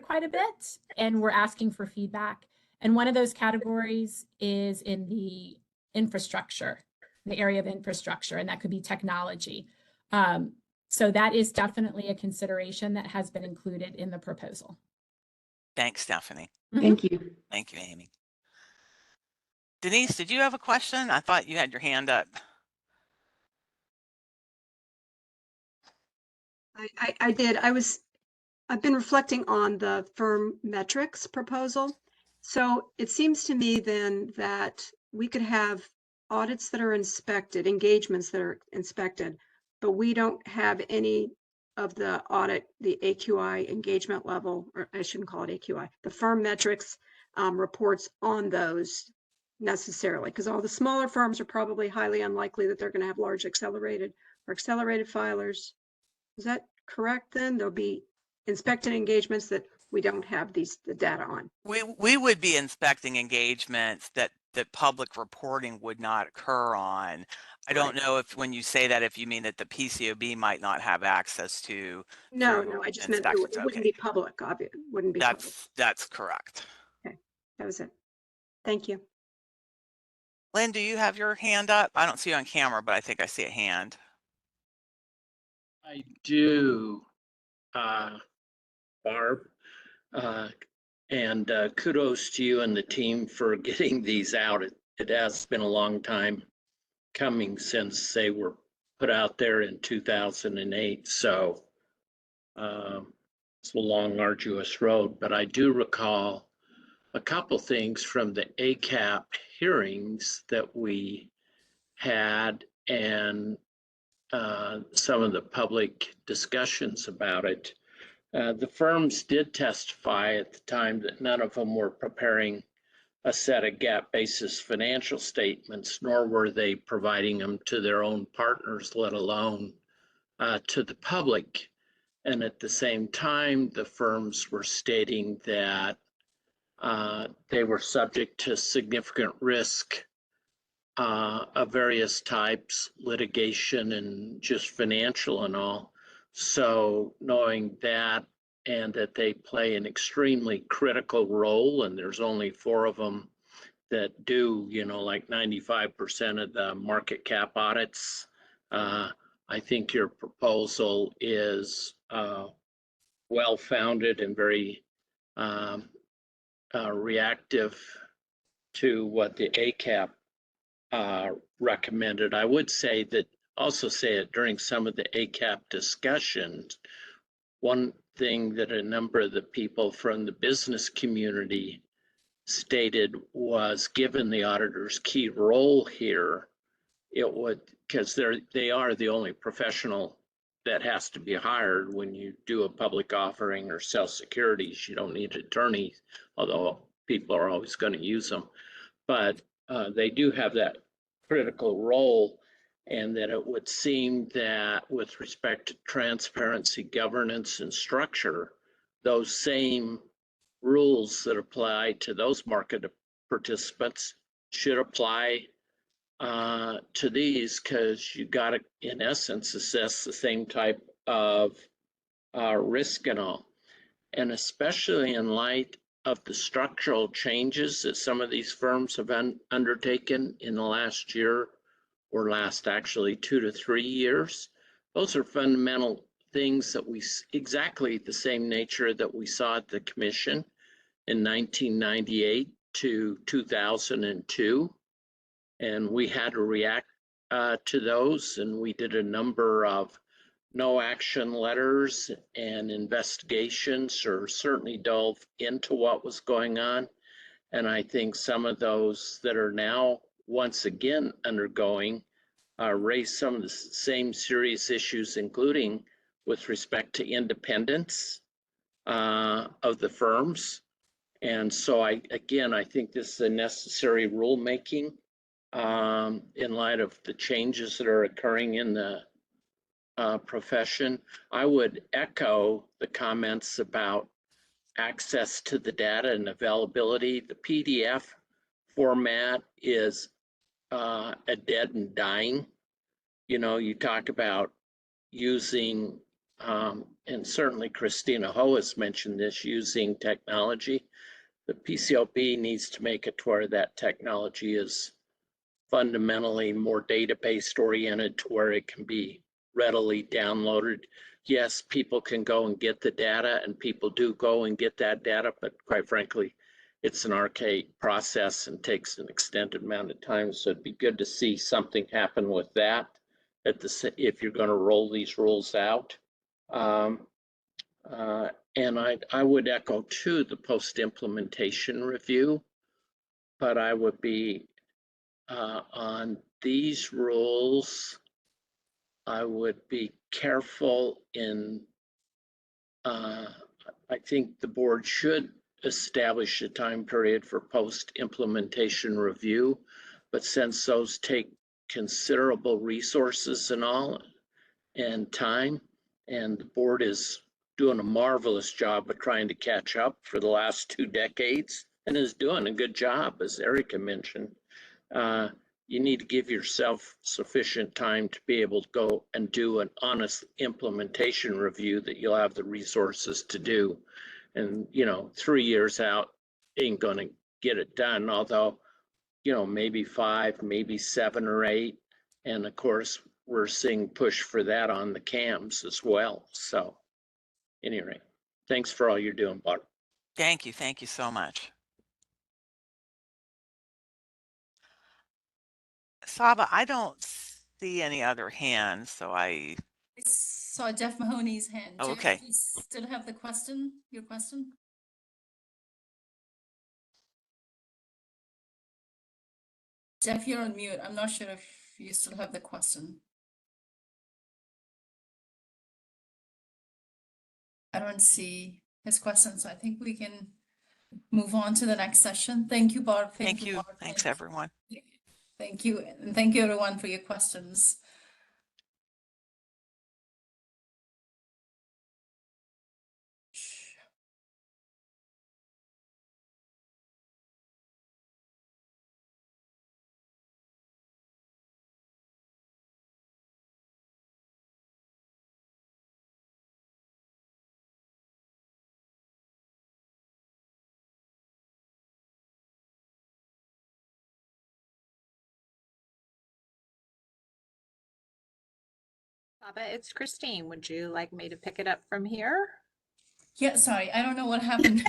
quite a bit, and we're asking for feedback. And one of those categories is in the infrastructure, the area of infrastructure, and that could be technology. So that is definitely a consideration that has been included in the proposal. Thanks, Stephanie. Thank you. Thank you, Amy. Denise, did you have a question? I thought you had your hand up. I did. I've been reflecting on the firm metrics proposal. So it seems to me then that we could have audits that are inspected, engagements that are inspected, but we don't have any of the audit, the AQI engagement level, or I shouldn't call it AQI, the firm metrics reports on those necessarily, because all the smaller firms are probably highly unlikely that they're going to have large accelerated filers. Is that correct then? There'll be inspected engagements that we don't have the data on. We would be inspecting engagements that public reporting would not occur on. I don't know if when you say that, if you mean that the PCAOB might not have access to. No, I just meant it wouldn't be public, obviously. Wouldn't be public. That's correct. Okay, that was it. Thank you. Lynn, do you have your hand up? I don't see you on camera, but I think I see a hand. I do, Barb, and kudos to you and the team for getting these out. It has been a long time coming since they were put out there in 2008. So it's a long, arduous road, but I do recall a couple things from the ACAP hearings that we had and some of the public discussions about it. The firms did testify at the time that none of them were preparing a set of GAAP basis financial statements, nor were they providing them to their own partners, let alone to the public. And at the same time, the firms were stating that they were subject to significant risk of various types, litigation and just financial and all. So knowing that, and that they play an extremely critical role, and there's only 4 of them that do, you know, like 95% of the market cap audits. I think your proposal is well-founded and very reactive to what the ACAP recommended. I would say that, also say it during some of the ACAP discussions, one thing that a number of the people from the business community stated was, given the auditor's key role here, it would, because they are the only professional that has to be hired when you do a public offering or sell securities. You don't need attorneys, although people are always going to use them. But they do have that critical role, and that it would seem that with respect to transparency, governance, and structure, those same rules that apply to those market participants should apply to these, because you got to, in essence, assess the same type of risk and all. And especially in light of the structural changes that some of these firms have undertaken in the last year, or last actually 2 to 3 years. Those are fundamental things that exactly the same nature that we saw at the commission in 1998 to 2002. And we had to react to those, and we did a number of no action letters and investigations, or certainly dove into what was going on. And I think some of those that are now once again undergoing raise some of the same serious issues, including with respect to independence of the firms. And so I think this is a necessary rulemaking in light of the changes that are occurring in the profession. I would echo the comments about access to the data and availability. The PDF format is a dead and dying. You know, you talk about using, and certainly Christina Ho has mentioned this, using technology. The PCAOB needs to make it to where that technology is fundamentally more database oriented, to where it can be readily downloaded. Yes, people can go and get the data, and people do go and get that data, but quite frankly, it's an archaic process and takes an extended amount of time. So it'd be good to see something happen with that if you're going to roll these rules out. And I would echo too the post-implementation review, but I would be on these rules, I would be careful in, I think the board should establish a time period for post-implementation review, but since those take considerable resources and all, and time, and the board is doing a marvelous job of trying to catch up for the last 2 decades, and is doing a good job, as Erica mentioned. You need to give yourself sufficient time to be able to go and do an honest implementation review that you'll have the resources to do. And, you know, 3 years out ain't going to get it done, although, you know, maybe 5, maybe 7 or 8. And of course, we're seeing push for that on the CAMs as well. So anyway, thanks for all you're doing, Barb. Thank you. Thank you so much. Saba, I don't see any other hands, so I saw Jeff Mahoney's hand. Oh, Jeff, okay. do you still have the question, your question? Jeff, you're on mute. I'm not sure if you still have the question. I don't see his question, so I think we can move on to the next session. Thank you, Barb. Thank you. Barb. Thanks, everyone. Thank you. And thank you, everyone, for your questions. Saba, it's Christine. Would you like me to pick it up from here? Yeah, sorry. I don't know what happened.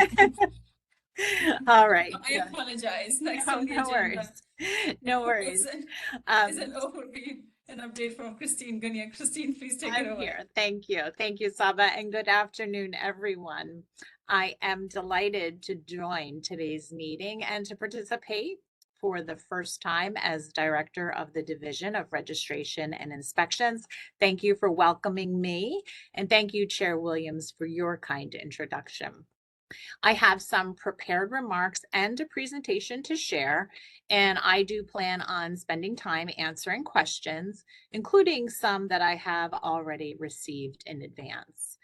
All right. I apologize. Next No, on the no agenda. worries. No worries. Is an overview, an update from Christine Gunia. Christine, please take it I'm away. here. Thank you. Thank you, Saba, and good afternoon, everyone. I am delighted to join today's meeting and to participate for the first time as Director of the Division of Registration and Inspections. Thank you for welcoming me, and thank you, Chair Williams, for your kind introduction. I have some prepared remarks and a presentation to share, and I do plan on spending time answering questions, including some that I have already received in advance.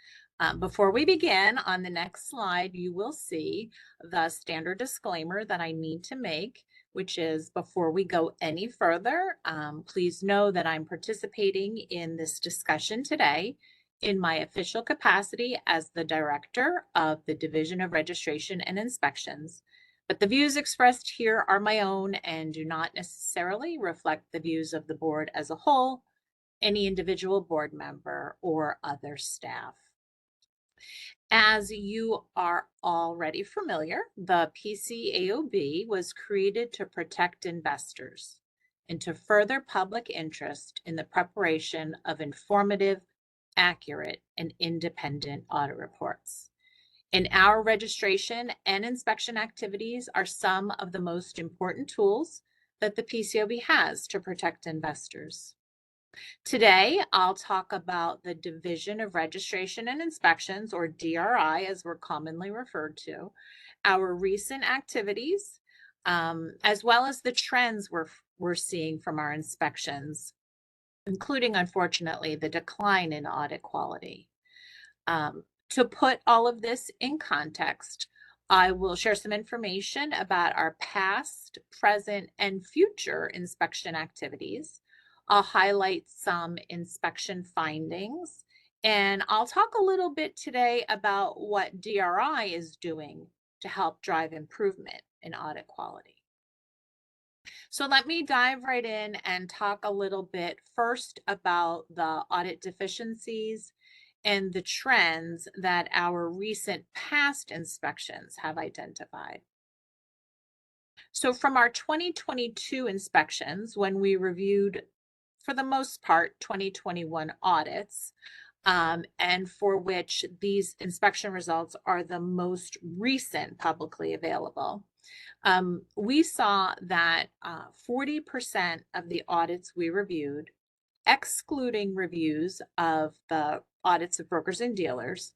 Before we begin, on the next slide, you will see the standard disclaimer that I need to make, which is before we go any further, please know that I'm participating in this discussion today in my official capacity as the Director of the Division of Registration and Inspections, but the views expressed here are my own and do not necessarily reflect the views of the board as a whole, any individual board member, or other staff. As you are already familiar, the PCAOB was created to protect investors and to further public interest in the preparation of informative, accurate, and independent audit reports. And our registration and inspection activities are some of the most important tools that the PCAOB has to protect investors. Today, I'll talk about the Division of Registration and Inspections, or DRI, as we're commonly referred to, our recent activities, as well as the trends we're seeing from our inspections, including, unfortunately, the decline in audit quality. To put all of this in context, I will share some information about our past, present, and future inspection activities. I'll highlight some inspection findings, and I'll talk a little bit today about what DRI is doing to help drive improvement in audit quality. So let me dive right in and talk a little bit first about the audit deficiencies and the trends that our recent past inspections have identified. So from our 2022 inspections, when we reviewed, for the most part, 2021 audits, and for which these inspection results are the most recent publicly available, we saw that 40% of the audits we reviewed, excluding reviews of the audits of brokers and dealers,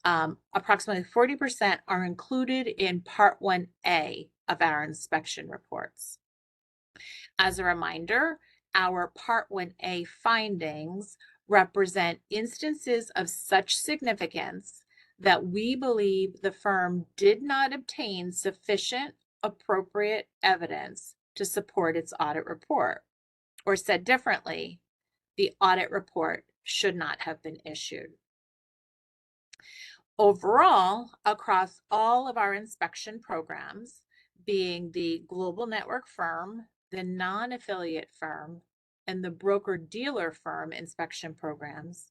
approximately 40% are included in Part 1A of our inspection reports. As a reminder, our Part 1A findings represent instances of such significance that we believe the firm did not obtain sufficient appropriate evidence to support its audit report. Or said differently, the audit report should not have been issued. Overall, across all of our inspection programs, being the global network firm, the non-affiliate firm, and the broker-dealer firm inspection programs,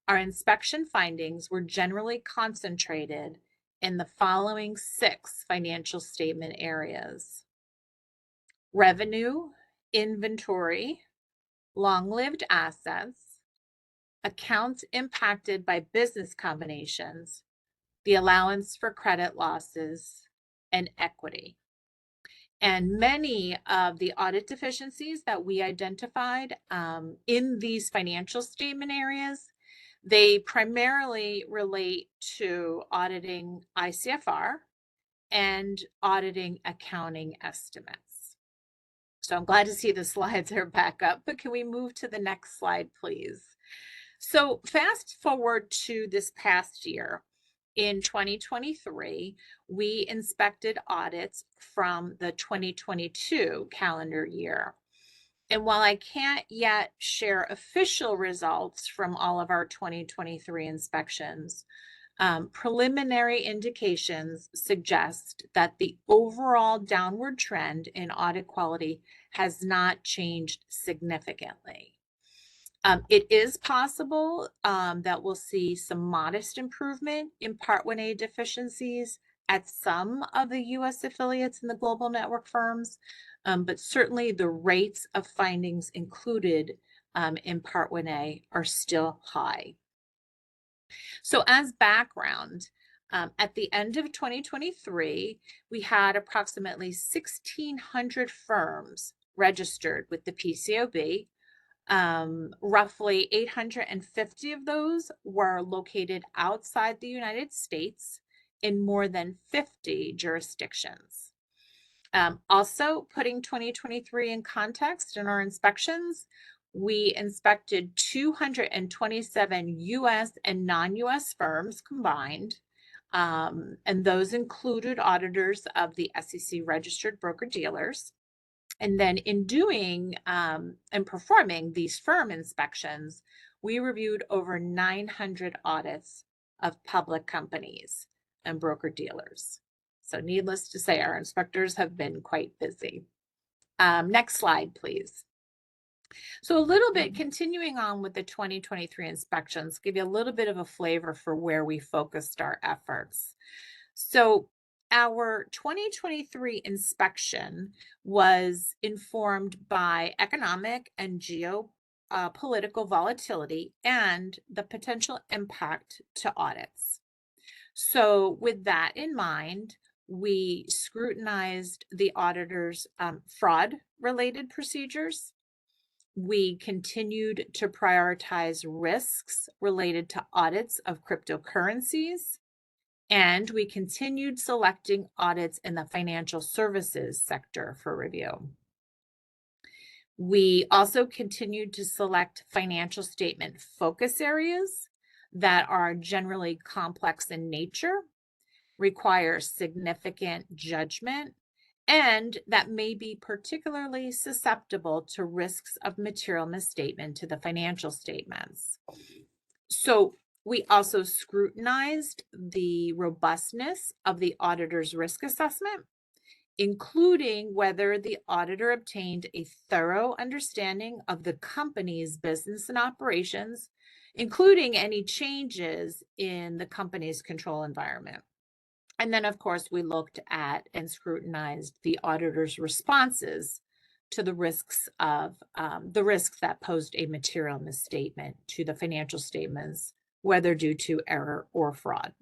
our inspection findings were generally concentrated in the following 6 financial statement areas: revenue, inventory, long-lived assets, accounts impacted by business combinations, the allowance for credit losses, and equity. And many of the audit deficiencies that we identified in these financial statement areas, they primarily relate to auditing ICFR and auditing accounting estimates. So I'm glad to see the slides are back up, but can we move to the next slide, please? So fast forward to this past year. In 2023, we inspected audits from the 2022 calendar year. And while I can't yet share official results from all of our 2023 inspections, preliminary indications suggest that the overall downward trend in audit quality has not changed significantly. It is possible that we'll see some modest improvement in Part 1A deficiencies at some of the U.S. affiliates in the global network firms, but certainly the rates of findings included in Part 1A are still high. So as background, at the end of 2023, we had approximately 1,600 firms registered with the PCAOB. Roughly 850 of those were located outside the United States, in more than 50 jurisdictions. Also, putting 2023 in context in our inspections, we inspected 227 US and non-US firms combined, and those included auditors of the SEC registered broker-dealers. And then in doing and performing these firm inspections, we reviewed over 900 audits of public companies and broker-dealers. So needless to say, our inspectors have been quite busy. Next slide, please. So a little bit continuing on with the 2023 inspections, give you a little bit of a flavor for where we focused our efforts. So our 2023 inspection was informed by economic and geopolitical volatility and the potential impact to audits. So with that in mind, we scrutinized the auditor's fraud-related procedures. We continued to prioritize risks related to audits of cryptocurrencies, and we continued selecting audits in the financial services sector for review. We also continued to select financial statement focus areas that are generally complex in nature, require significant judgment, and that may be particularly susceptible to risks of material misstatement to the financial statements. So we also scrutinized the robustness of the auditor's risk assessment, including whether the auditor obtained a thorough understanding of the company's business and operations, including any changes in the company's control environment. And then, of course, we looked at and scrutinized the auditor's responses to the risks that posed a material misstatement to the financial statements, whether due to error or fraud.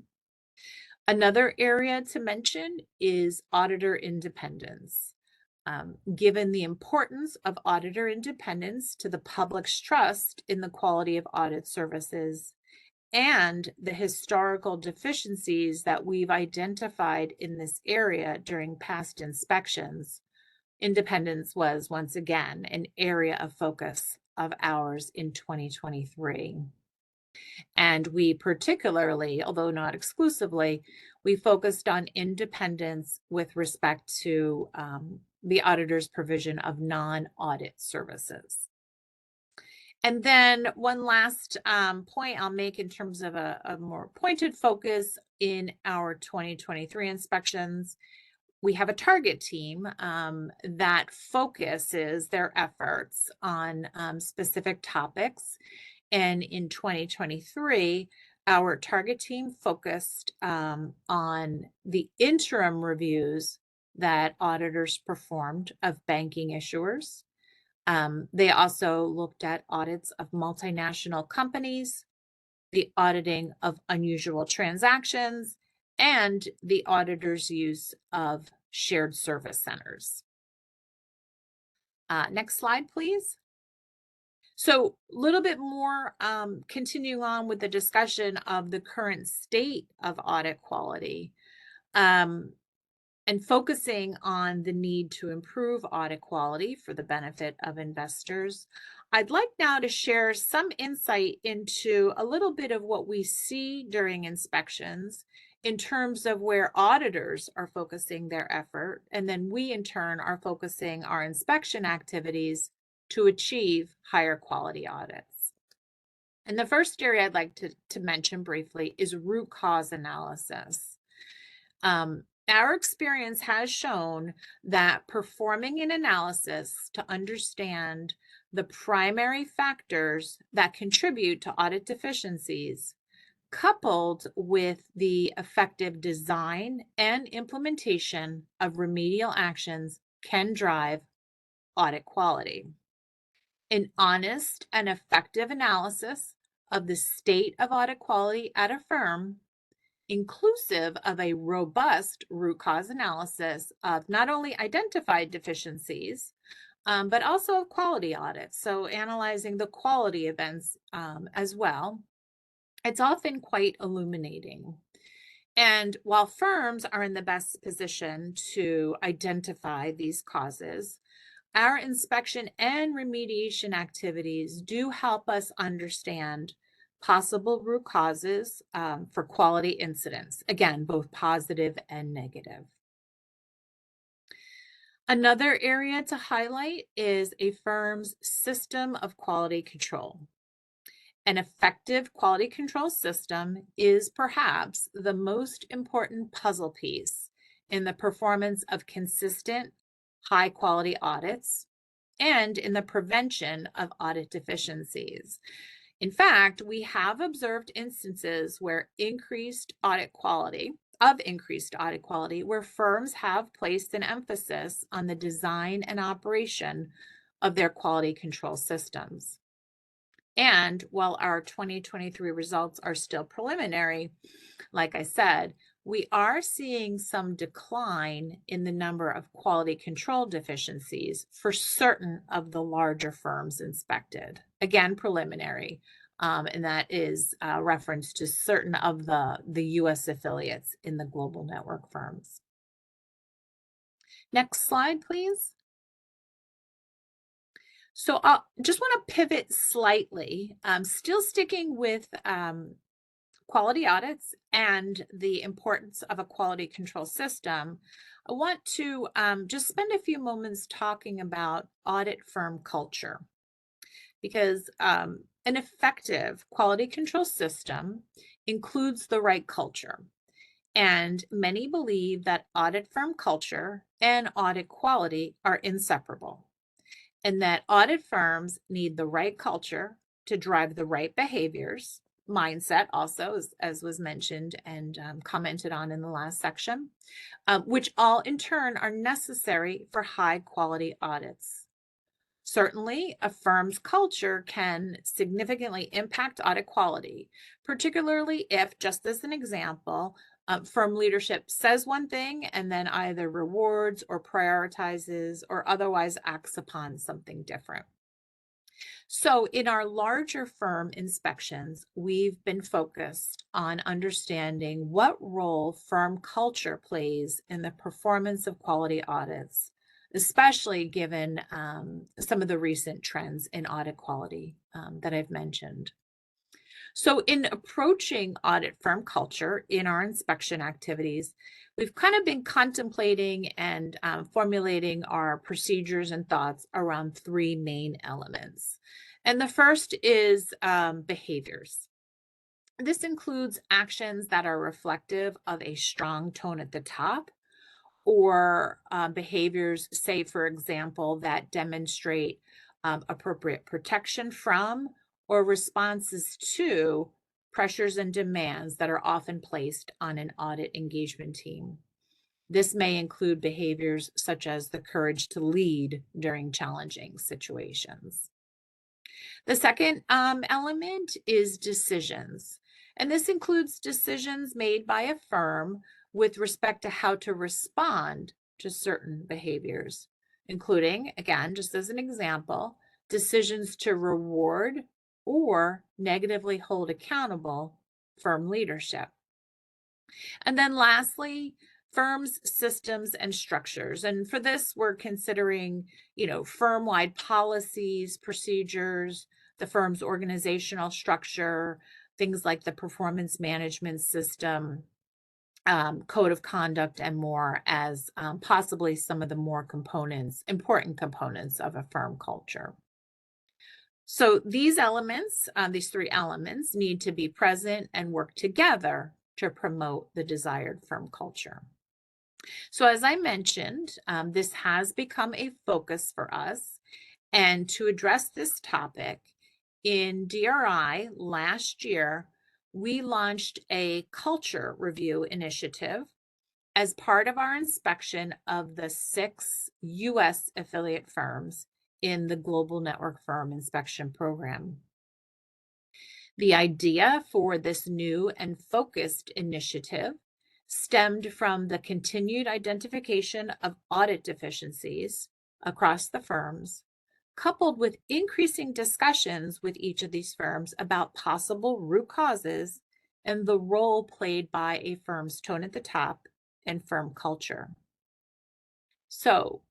Another area to mention is auditor independence. Given the importance of auditor independence to the public's trust in the quality of audit services and the historical deficiencies that we've identified in this area during past inspections, independence was once again an area of focus of ours in 2023. And we particularly, although not exclusively, we focused on independence with respect to the auditor's provision of non-audit services. And then one last point I'll make in terms of a more pointed focus in our 2023 inspections, we have a target team that focuses their efforts on specific topics. And in 2023, our target team focused on the interim reviews that auditors performed of banking issuers. They also looked at audits of multinational companies, the auditing of unusual transactions, and the auditor's use of shared service centers. Next slide, please. So a little bit more continuing on with the discussion of the current state of audit quality. And focusing on the need to improve audit quality for the benefit of investors, I'd like now to share some insight into a little bit of what we see during inspections in terms of where auditors are focusing their effort, and then we in turn are focusing our inspection activities to achieve higher quality audits. And the first area I'd like to mention briefly is root cause analysis. Our experience has shown that performing an analysis to understand the primary factors that contribute to audit deficiencies, coupled with the effective design and implementation of remedial actions, can drive audit quality. An honest and effective analysis of the state of audit quality at a firm, inclusive of a robust root cause analysis of not only identified deficiencies, but also of quality audits. So analyzing the quality events as well. It's often quite illuminating. And while firms are in the best position to identify these causes, our inspection and remediation activities do help us understand possible root causes for quality incidents, again, both positive and negative. Another area to highlight is a firm's system of quality control. An effective quality control system is perhaps the most important puzzle piece in the performance of consistent, high quality audits and in the prevention of audit deficiencies. In fact, we have observed instances where increased audit quality, where firms have placed an emphasis on the design and operation of their quality control systems. And while our 2023 results are still preliminary, like I said, we are seeing some decline in the number of quality control deficiencies for certain of the larger firms inspected. Again, preliminary, and that is reference to certain of the U.S. affiliates in the global network firms. Next slide, please. So I just want to pivot slightly, still sticking with quality audits and the importance of a quality control system. I want to just spend a few moments talking about audit firm culture, because an effective quality control system includes the right culture. And many believe that audit firm culture and audit quality are inseparable, and that audit firms need the right culture to drive the right behaviors, mindset also, as was mentioned and commented on in the last section, which all in turn are necessary for high quality audits. Certainly, a firm's culture can significantly impact audit quality, particularly if, just as an example, firm leadership says one thing and then either rewards or prioritizes or otherwise acts upon something different. So in our larger firm inspections, we've been focused on understanding what role firm culture plays in the performance of quality audits, especially given some of the recent trends in audit quality that I've mentioned. So in approaching audit firm culture in our inspection activities, we've kind of been contemplating and formulating our procedures and thoughts around three main elements. And the first is behaviors. This includes actions that are reflective of a strong tone at the top, or behaviors, say, for example, that demonstrate appropriate protection from or responses to pressures and demands that are often placed on an audit engagement team. This may include behaviors such as the courage to lead during challenging situations. The second element is decisions, and this includes decisions made by a firm with respect to how to respond to certain behaviors, including, again, just as an example, decisions to reward or negatively hold accountable firm leadership. And then lastly, firms, systems, and structures. And for this, we're considering, firm-wide policies, procedures, the firm's organizational structure, things like the performance management system, code of conduct, and more, as possibly some of the more important components of a firm culture. So these elements, these three elements, need to be present and work together to promote the desired firm culture. So as I mentioned, this has become a focus for us. And to address this topic, in DRI last year, we launched a culture review initiative as part of our inspection of the 6 U.S. affiliate firms in the Global Network Firm Inspection Program. The idea for this new and focused initiative stemmed from the continued identification of audit deficiencies across the firms, coupled with increasing discussions with each of these firms about possible root causes and the role played by a firm's tone at the top and firm culture. So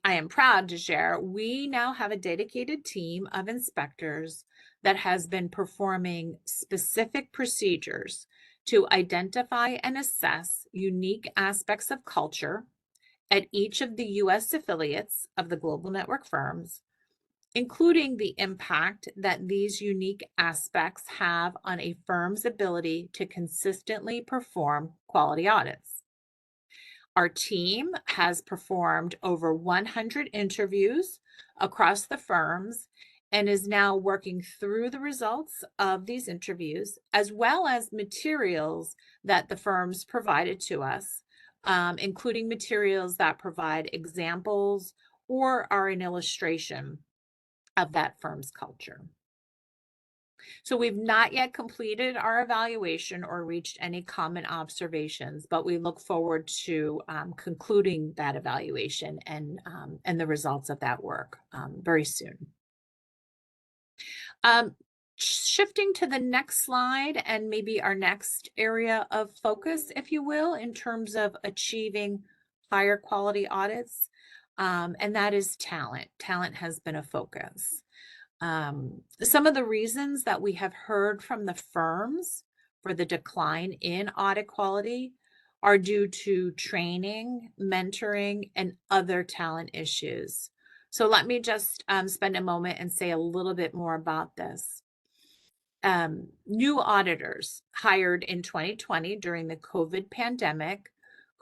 I am proud to share, we now have a dedicated team of inspectors that has been performing specific procedures to identify and assess unique aspects of culture at each of the U.S. affiliates of the global network firms, including the impact that these unique aspects have on a firm's ability to consistently perform quality audits. Our team has performed over 100 interviews across the firms and is now working through the results of these interviews, as well as materials that the firms provided to us, including materials that provide examples or are an illustration of that firm's culture. So we've not yet completed our evaluation or reached any common observations, but we look forward to concluding that evaluation and the results of that work very soon. Shifting to the next slide and maybe our next area of focus, if you will, in terms of achieving higher quality audits, and that is talent. Talent has been a focus. Some of the reasons that we have heard from the firms for the decline in audit quality are due to training, mentoring, and other talent issues. So let me just spend a moment and say a little bit more about this. New auditors hired in 2020 during the COVID pandemic,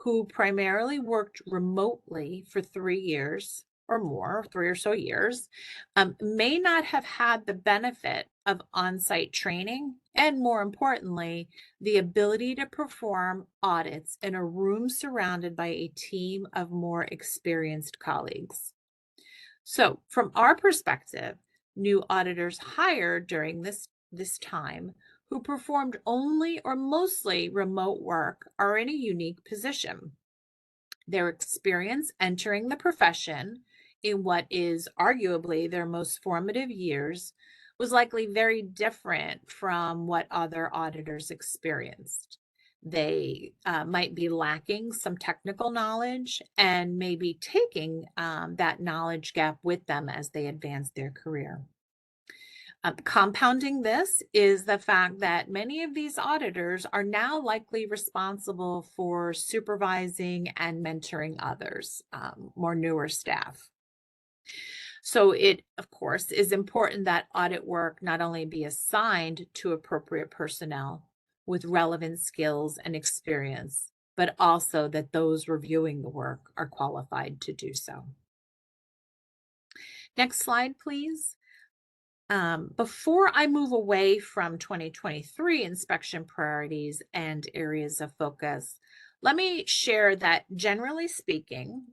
who primarily worked remotely for 3 years or more, 3 or so years, may not have had the benefit of on-site training and, more importantly, the ability to perform audits in a room surrounded by a team of more experienced colleagues. So from our perspective, new auditors hired during this time who performed only or mostly remote work are in a unique position. Their experience entering the profession in what is arguably their most formative years was likely very different from what other auditors experienced. They might be lacking some technical knowledge and maybe taking that knowledge gap with them as they advance their career. Compounding this is the fact that many of these auditors are now likely responsible for supervising and mentoring others, more newer staff. So it, of course, is important that audit work not only be assigned to appropriate personnel with relevant skills and experience, but also that those reviewing the work are qualified to do so. Next slide, please. Before I move away from 2023 inspection priorities and areas of focus, let me share that generally speaking,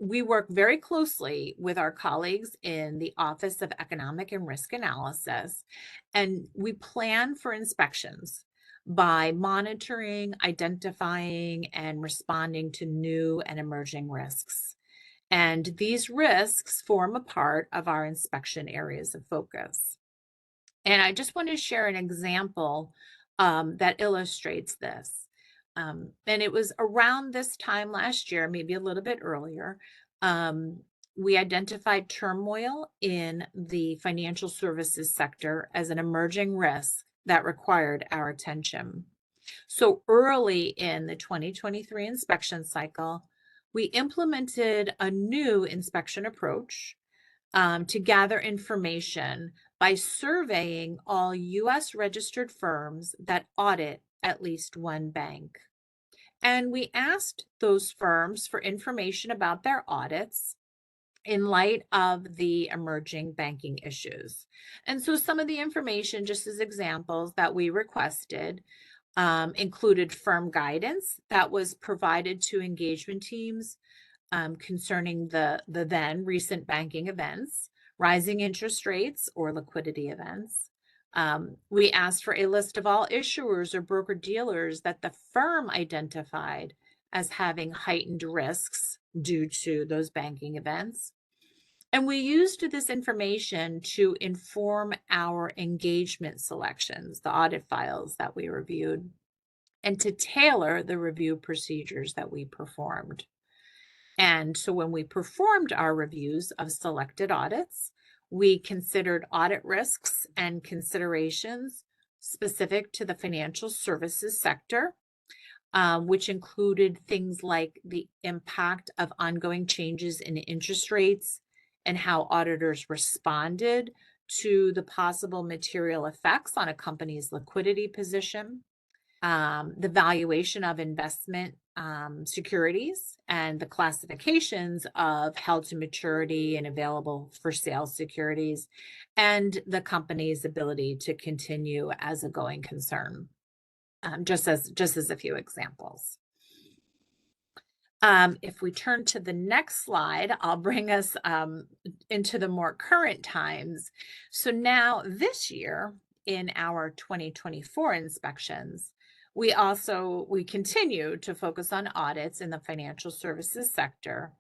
we work very closely with our colleagues in the Office of Economic and Risk Analysis, and we plan for inspections by monitoring, identifying, and responding to new and emerging risks. And these risks form a part of our inspection areas of focus. And I just want to share an example that illustrates this. And it was around this time last year, maybe a little bit earlier, we identified turmoil in the financial services sector as an emerging risk that required our attention. So early in the 2023 inspection cycle, we implemented a new inspection approach to gather information by surveying all U.S. registered firms that audit at least one bank. And we asked those firms for information about their audits in light of the emerging banking issues. And so some of the information, just as examples that we requested, included firm guidance that was provided to engagement teams concerning the then recent banking events, rising interest rates or liquidity events. We asked for a list of all issuers or broker-dealers that the firm identified as having heightened risks due to those banking events. And we used this information to inform our engagement selections, the audit files that we reviewed, and to tailor the review procedures that we performed. And so when we performed our reviews of selected audits, we considered audit risks and considerations specific to the financial services sector, which included things like the impact of ongoing changes in interest rates and how auditors responded to the possible material effects on a company's liquidity position, the valuation of investment securities and the classifications of held to maturity and available for sale securities, and the company's ability to continue as a going concern, just as a few examples. If we turn to the next slide, I'll bring us into the more current times. So now this year in our 2024 inspections, we continue to focus on audits in the financial services sector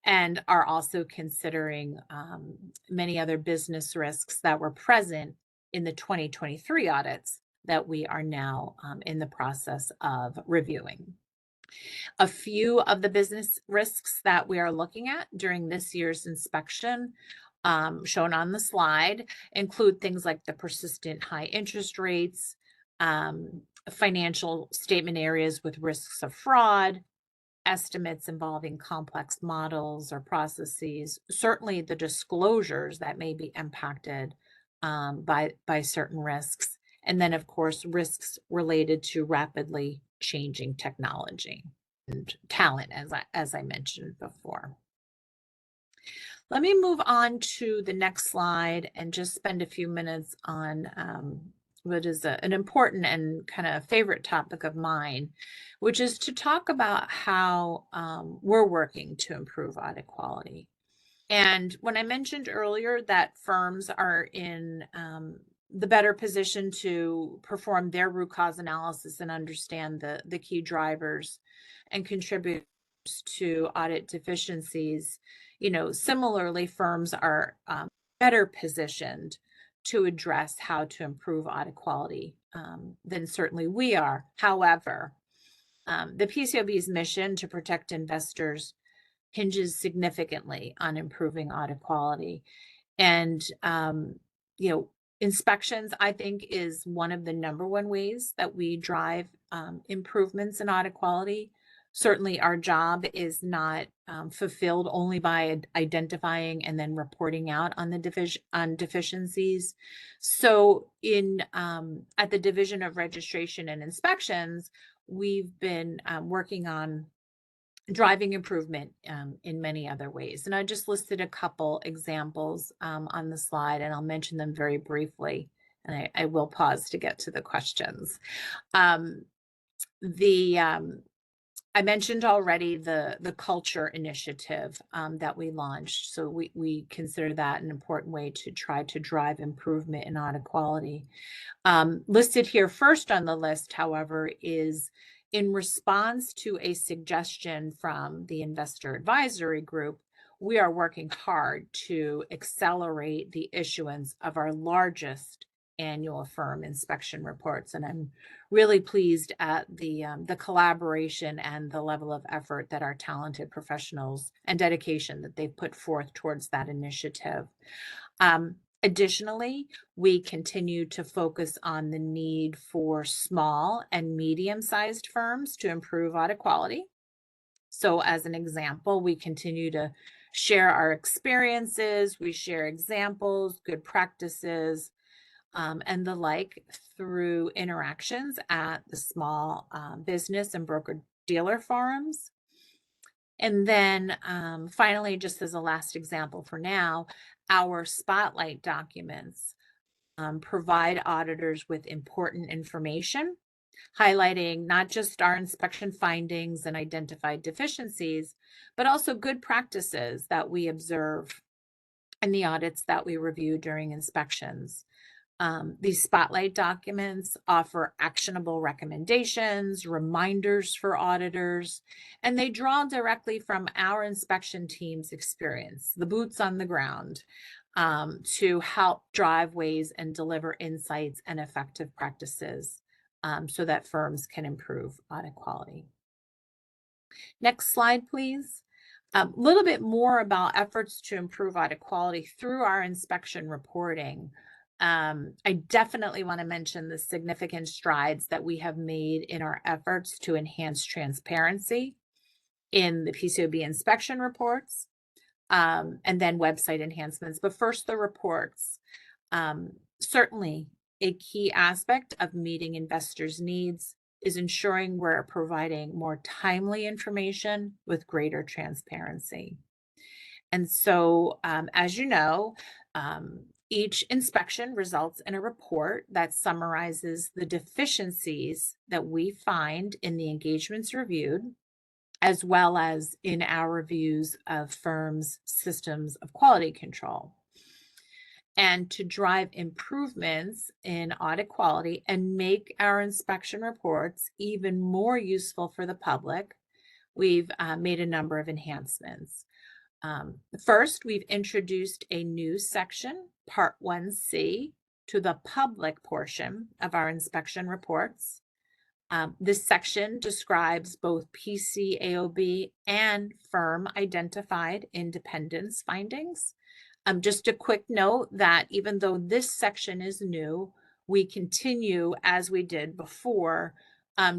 and are also considering many other business risks that were present in the 2023 audits that we are now in the process of reviewing. A few of the business risks that we are looking at during this year's inspection, shown on the slide, include things like the persistent high interest rates, financial statement areas with risks of fraud, estimates involving complex models or processes, certainly the disclosures that may be impacted by certain risks, and then of course risks related to rapidly changing technology and talent, as I mentioned before. Let me move on to the next slide and just spend a few minutes on what is an important and kind of favorite topic of mine, which is to talk about how we're working to improve audit quality. And when I mentioned earlier that firms are in the better position to perform their root cause analysis and understand the key drivers and contribute to audit deficiencies, similarly, firms are better positioned to address how to improve audit quality than certainly we are. However, the PCAOB's mission to protect investors hinges significantly on improving audit quality. And, inspections, I think, is one of the number one ways that we drive improvements in audit quality. Certainly, our job is not fulfilled only by identifying and then reporting out on the deficiencies. So, at the Division of Registration and Inspections, we've been working on driving improvement in many other ways. And I just listed a couple examples on the slide, and I'll mention them very briefly, and I will pause to get to the questions. I mentioned already the culture initiative that we launched. So we consider that an important way to try to drive improvement in audit quality. Listed here first on the list, however, is in response to a suggestion from the Investor Advisory Group, we are working hard to accelerate the issuance of our largest annual firm inspection reports. And I'm really pleased at the collaboration and the level of effort that our talented professionals and dedication that they've put forth towards that initiative. Additionally, we continue to focus on the need for small and medium-sized firms to improve audit quality. So as an example, we continue to share our experiences, we share examples, good practices, and the like through interactions at the small business and broker-dealer forums. And then finally, just as a last example for now, our spotlight documents provide auditors with important information, highlighting not just our inspection findings and identified deficiencies, but also good practices that we observe in the audits that we review during inspections. These spotlight documents offer actionable recommendations, reminders for auditors, and they draw directly from our inspection team's experience, the boots on the ground, to help drive ways and deliver insights and effective practices so that firms can improve audit quality. Next slide, please. A little bit more about efforts to improve audit quality through our inspection reporting. I definitely want to mention the significant strides that we have made in our efforts to enhance transparency in the PCAOB inspection reports, and then website enhancements. But first, the reports. Certainly, a key aspect of meeting investors' needs is ensuring we're providing more timely information with greater transparency. And so, as you know, each inspection results in a report that summarizes the deficiencies that we find in the engagements reviewed, as well as in our reviews of firms' systems of quality control. And to drive improvements in audit quality and make our inspection reports even more useful for the public, we've made a number of enhancements. First, we've introduced a new section, Part 1C, to the public portion of our inspection reports. This section describes both PCAOB and firm-identified independence findings. Just a quick note that even though this section is new, we continue, as we did before,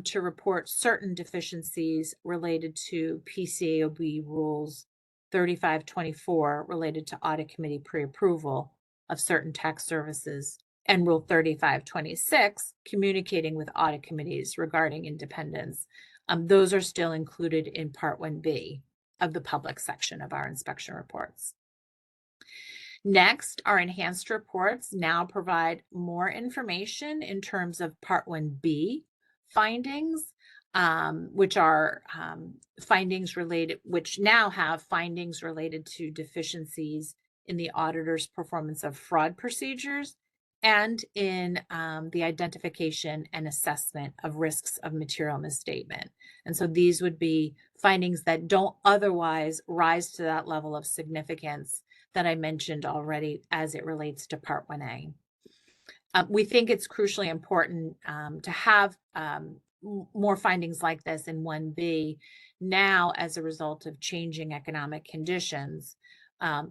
to report certain deficiencies related to PCAOB rules 3524 related to audit committee pre-approval of certain tax services, and rule 3526 communicating with audit committees regarding independence. Those are still included in Part 1B of the public section of our inspection reports. Next, our enhanced reports now provide more information in terms of Part 1B findings, which are findings related, which now have findings related to deficiencies in the auditor's performance of fraud procedures and in the identification and assessment of risks of material misstatement. And so these would be findings that don't otherwise rise to that level of significance that I mentioned already as it relates to Part 1A. We think it's crucially important to have more findings like this in 1B now as a result of changing economic conditions,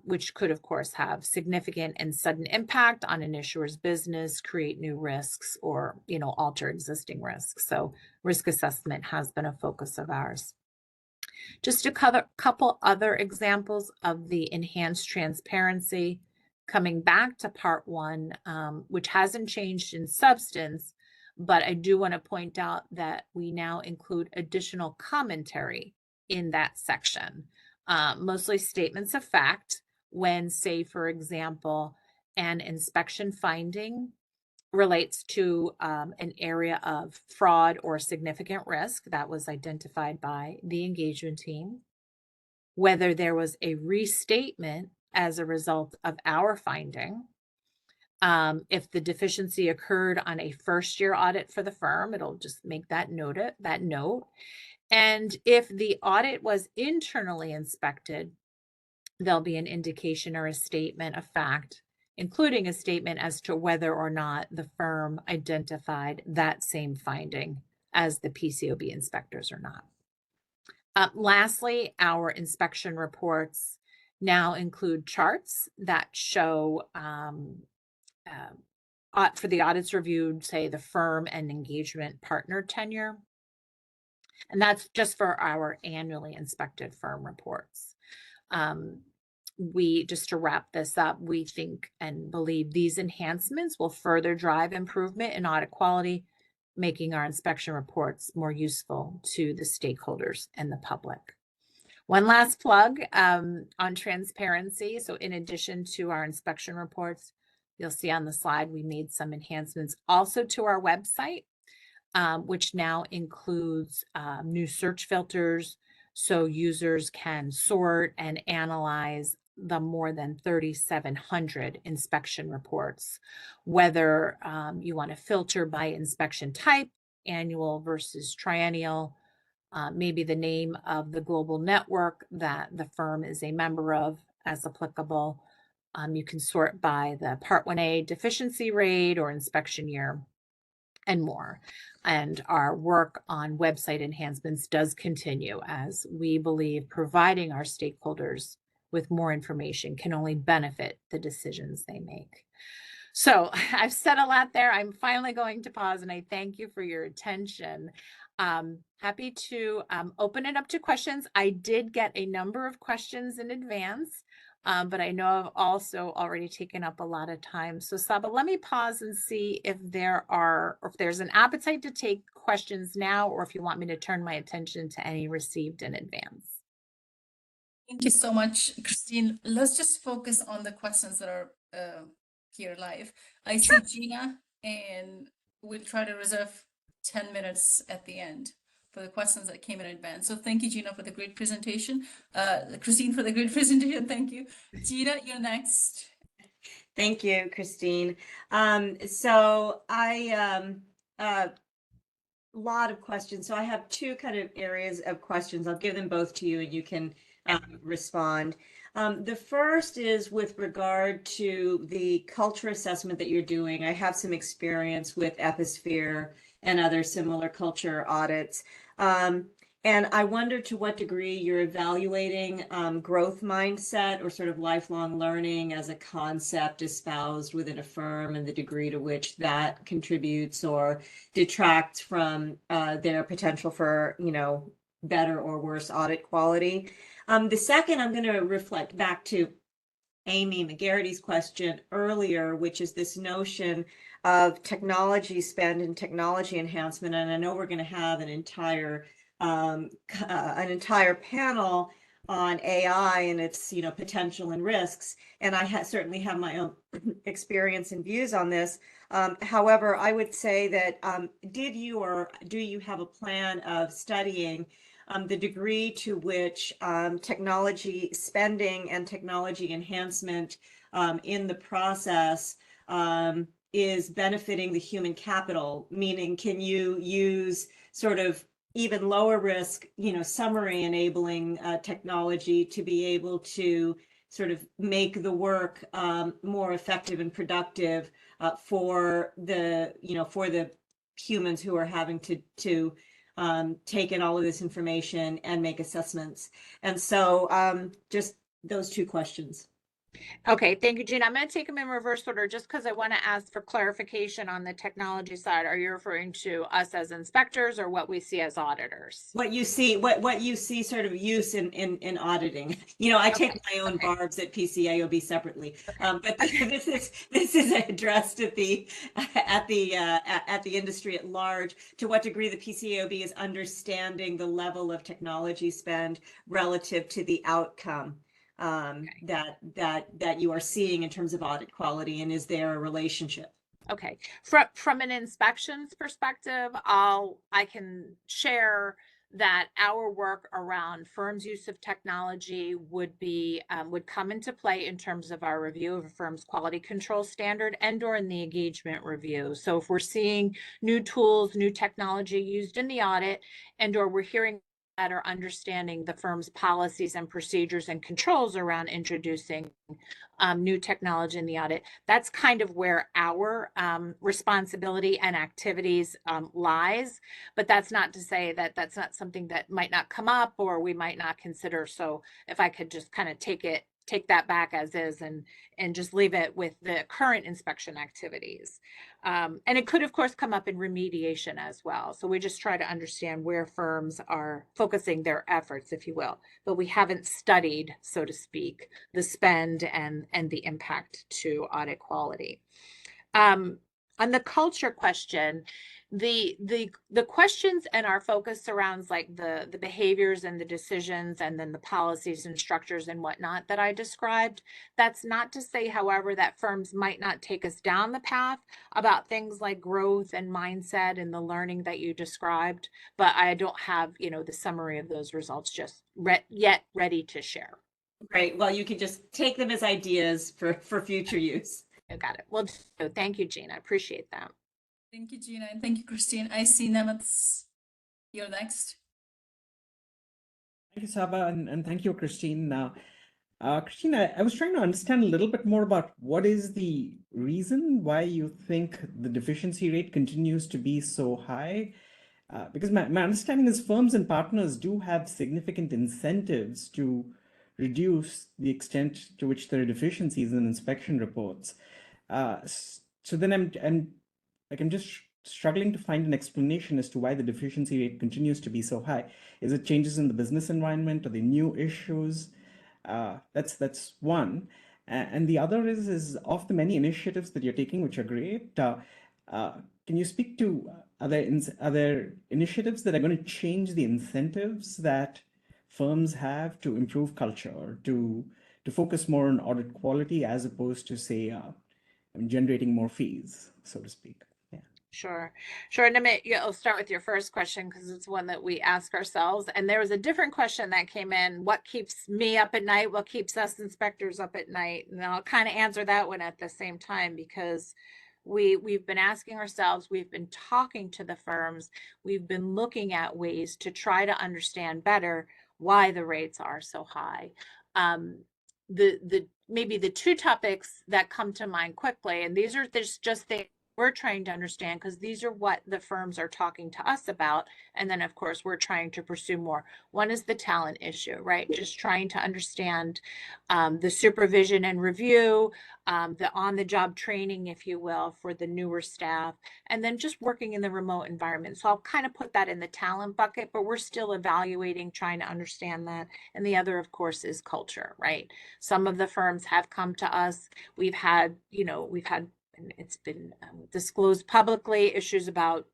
which could, of course, have significant and sudden impact on an issuer's business, create new risks, or alter existing risks. So risk assessment has been a focus of ours. Just a couple other examples of the enhanced transparency coming back to Part 1, which hasn't changed in substance, but I do want to point out that we now include additional commentary in that section, mostly statements of fact when, say, for example, an inspection finding relates to an area of fraud or significant risk that was identified by the engagement team, whether there was a restatement as a result of our finding. If the deficiency occurred on a first-year audit for the firm, it'll just make that note. And if the audit was internally inspected, there'll be an indication or a statement of fact, including a statement as to whether or not the firm identified that same finding as the PCAOB inspectors or not. Lastly, our inspection reports now include charts that show for the audits reviewed, say, the firm and engagement partner tenure. And that's just for our annually inspected firm reports. Just to wrap this up, we think and believe these enhancements will further drive improvement in audit quality, making our inspection reports more useful to the stakeholders and the public. One last plug on transparency. So in addition to our inspection reports, you'll see on the slide, we made some enhancements also to our website, which now includes new search filters, so users can sort and analyze the more than 3,700 inspection reports, whether you want to filter by inspection type, annual versus triennial, maybe the name of the global network that the firm is a member of as applicable. You can sort by the Part 1A deficiency rate or inspection year and more. And our work on website enhancements does continue, as we believe providing our stakeholders with more information can only benefit the decisions they make. So I've said a lot there. I'm finally going to pause, and I thank you for your attention. Happy to open it up to questions. I did get a number of questions in advance, but I know I've also already taken up a lot of time. So Saba, let me pause and see if there's an appetite to take questions now, or if you want me to turn my attention to any received in advance. Thank you so much, Christine. Let's just focus on the questions that are here live. I see Gina, and we'll try to reserve 10 minutes at the end for the questions that came in advance. So thank you, Gina, for the great presentation. Christine, for the great presentation. Thank you. Gina, you're next. Thank you, Christine. So lot of questions. So I have two kind of areas of questions. I'll give them both to you and you can respond. The first is with regard to the culture assessment that you're doing. I have some experience with Ethisphere and other similar culture audits. And I wonder to what degree you're evaluating growth mindset or sort of lifelong learning as a concept espoused within a firm, and the degree to which that contributes or detracts from their potential for, better or worse audit quality. The second, I'm going to reflect back to Amy McGarrity's question earlier, which is this notion of technology spend and technology enhancement. And I know we're going to have an entire panel on AI and its potential and risks, and I certainly have my own experience and views on this. However, I would say that did you or do you have a plan of studying the degree to which technology spending and technology enhancement in the process is benefiting the human capital? Meaning, can you use sort of even lower risk, summary enabling technology to be able to sort of make the work more effective and productive for the humans who are having to take in all of this information and make assessments? And so just those two questions. Okay, thank you, Gina. I'm going to take them in reverse order just because I want to ask for clarification on the technology side. Are you referring to us as inspectors or what we see as auditors? What you see, what you see sort of use in auditing. I take my own barbs at PCAOB separately, but this is addressed at the industry at large. To what degree the PCAOB is understanding the level of technology spend relative to the outcome that you are seeing in terms of audit quality, and is there a relationship? Okay, from an inspections perspective, I can share that our work around firms' use of technology would come into play in terms of our review of a firm's quality control standard and/or in the engagement review. So if we're seeing new tools, new technology used in the audit, and/or we're hearing better understanding the firm's policies and procedures and controls around introducing new technology in the audit, that's kind of where our responsibility and activities lies. But that's not to say that that's not something that might not come up or we might not consider. So if I could just kind of take that back as is and just leave it with the current inspection activities. And it could, of course, come up in remediation as well. So we just try to understand where firms are focusing their efforts, if you will. But we haven't studied, so to speak, the spend and the impact to audit quality. On the culture question, the questions and our focus surrounds like the behaviors and the decisions and then the policies and structures and whatnot that I described. That's not to say, however, that firms might not take us down the path about things like growth and mindset and the learning that you described, but I don't have, the summary of those results just yet ready to share. Great. Well, you can just take them as ideas for future use. I got it. Well, thank you, Gina. I appreciate that. Thank you, Gina, and thank you, Christine. I see Nemitz. You're next. Thank you, Saba, and thank you, Christine. Christine, I was trying to understand a little bit more about what is the reason why you think the deficiency rate continues to be so high. Because my understanding is firms and partners do have significant incentives to reduce the extent to which there are deficiencies in inspection reports. So then I'm just struggling to find an explanation as to why the deficiency rate continues to be so high. Is it changes in the business environment or the new issues? That's one. And the other is of the many initiatives that you're taking, which are great. Can you speak to are there initiatives that are going to change the incentives that firms have to improve culture or to focus more on audit quality as opposed to, say, generating more fees, so to speak? Yeah. Sure. Namit, I'll start with your first question because it's one that we ask ourselves. And there was a different question that came in. What keeps me up at night? What keeps us inspectors up at night? And I'll kind of answer that one at the same time because we've been asking ourselves, we've been talking to the firms, we've been looking at ways to try to understand better why the rates are so high. Maybe the two topics that come to mind quickly, and there's just things we're trying to understand because these are what the firms are talking to us about. And then, of course, we're trying to pursue more. One is the talent issue, right? Just trying to understand the supervision and review, the on-the-job training, if you will, for the newer staff, and then just working in the remote environment. So I'll kind of put that in the talent bucket, but we're still evaluating, trying to understand that. And the other, of course, is culture, right? Some of the firms have come to us. We've had, and it's been disclosed publicly, issues about,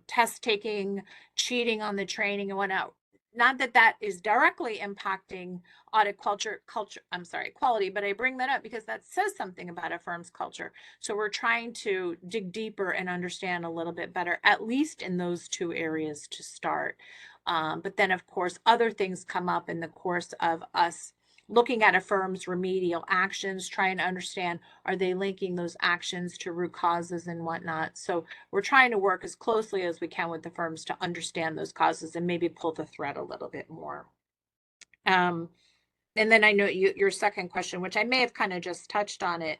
test taking, cheating on the training and whatnot. Not that that is directly impacting audit quality, but I bring that up because that says something about a firm's culture. So we're trying to dig deeper and understand a little bit better, at least in those two areas to start. But then, of course, other things come up in the course of us looking at a firm's remedial actions, trying to understand, are they linking those actions to root causes and whatnot? So we're trying to work as closely as we can with the firms to understand those causes and maybe pull the thread a little bit more. And then I know your second question, which I may have kind of just touched on it,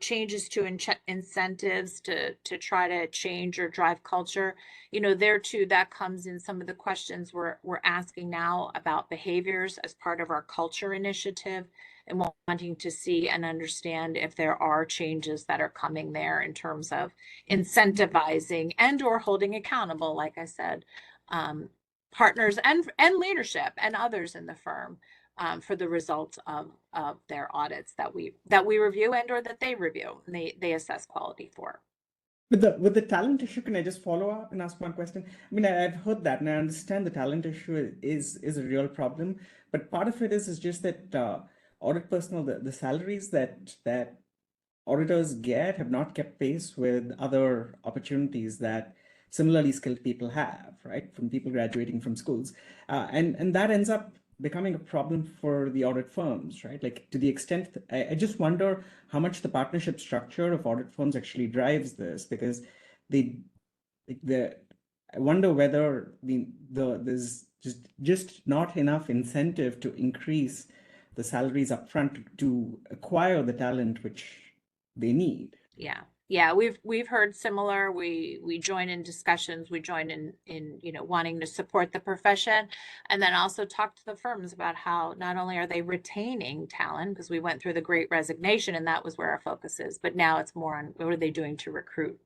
changes to incentives to try to change or drive culture. There too, that comes in some of the questions we're asking now about behaviors as part of our culture initiative and wanting to see and understand if there are changes that are coming there in terms of incentivizing and or holding accountable, like I said, partners and leadership and others in the firm. For the results of their audits that we review and or that they review and they assess quality for. With the talent issue, can I just follow up and ask one question? I mean, I've heard that and I understand the talent issue is a real problem, but part of it is just that audit personnel, the salaries that auditors get have not kept pace with other opportunities that similarly skilled people have, right? From people graduating from schools. And that ends up becoming a problem for the audit firms, right? Like to the extent, I just wonder how much the partnership structure of audit firms actually drives this, because I wonder whether there's just not enough incentive to increase the salaries upfront to acquire the talent which they need. Yeah, we've heard similar. We join in discussions. We join in wanting to support the profession, and then also talk to the firms about how not only are they retaining talent, because we went through the Great Resignation and that was where our focus is, but now it's more on what are they doing to recruit.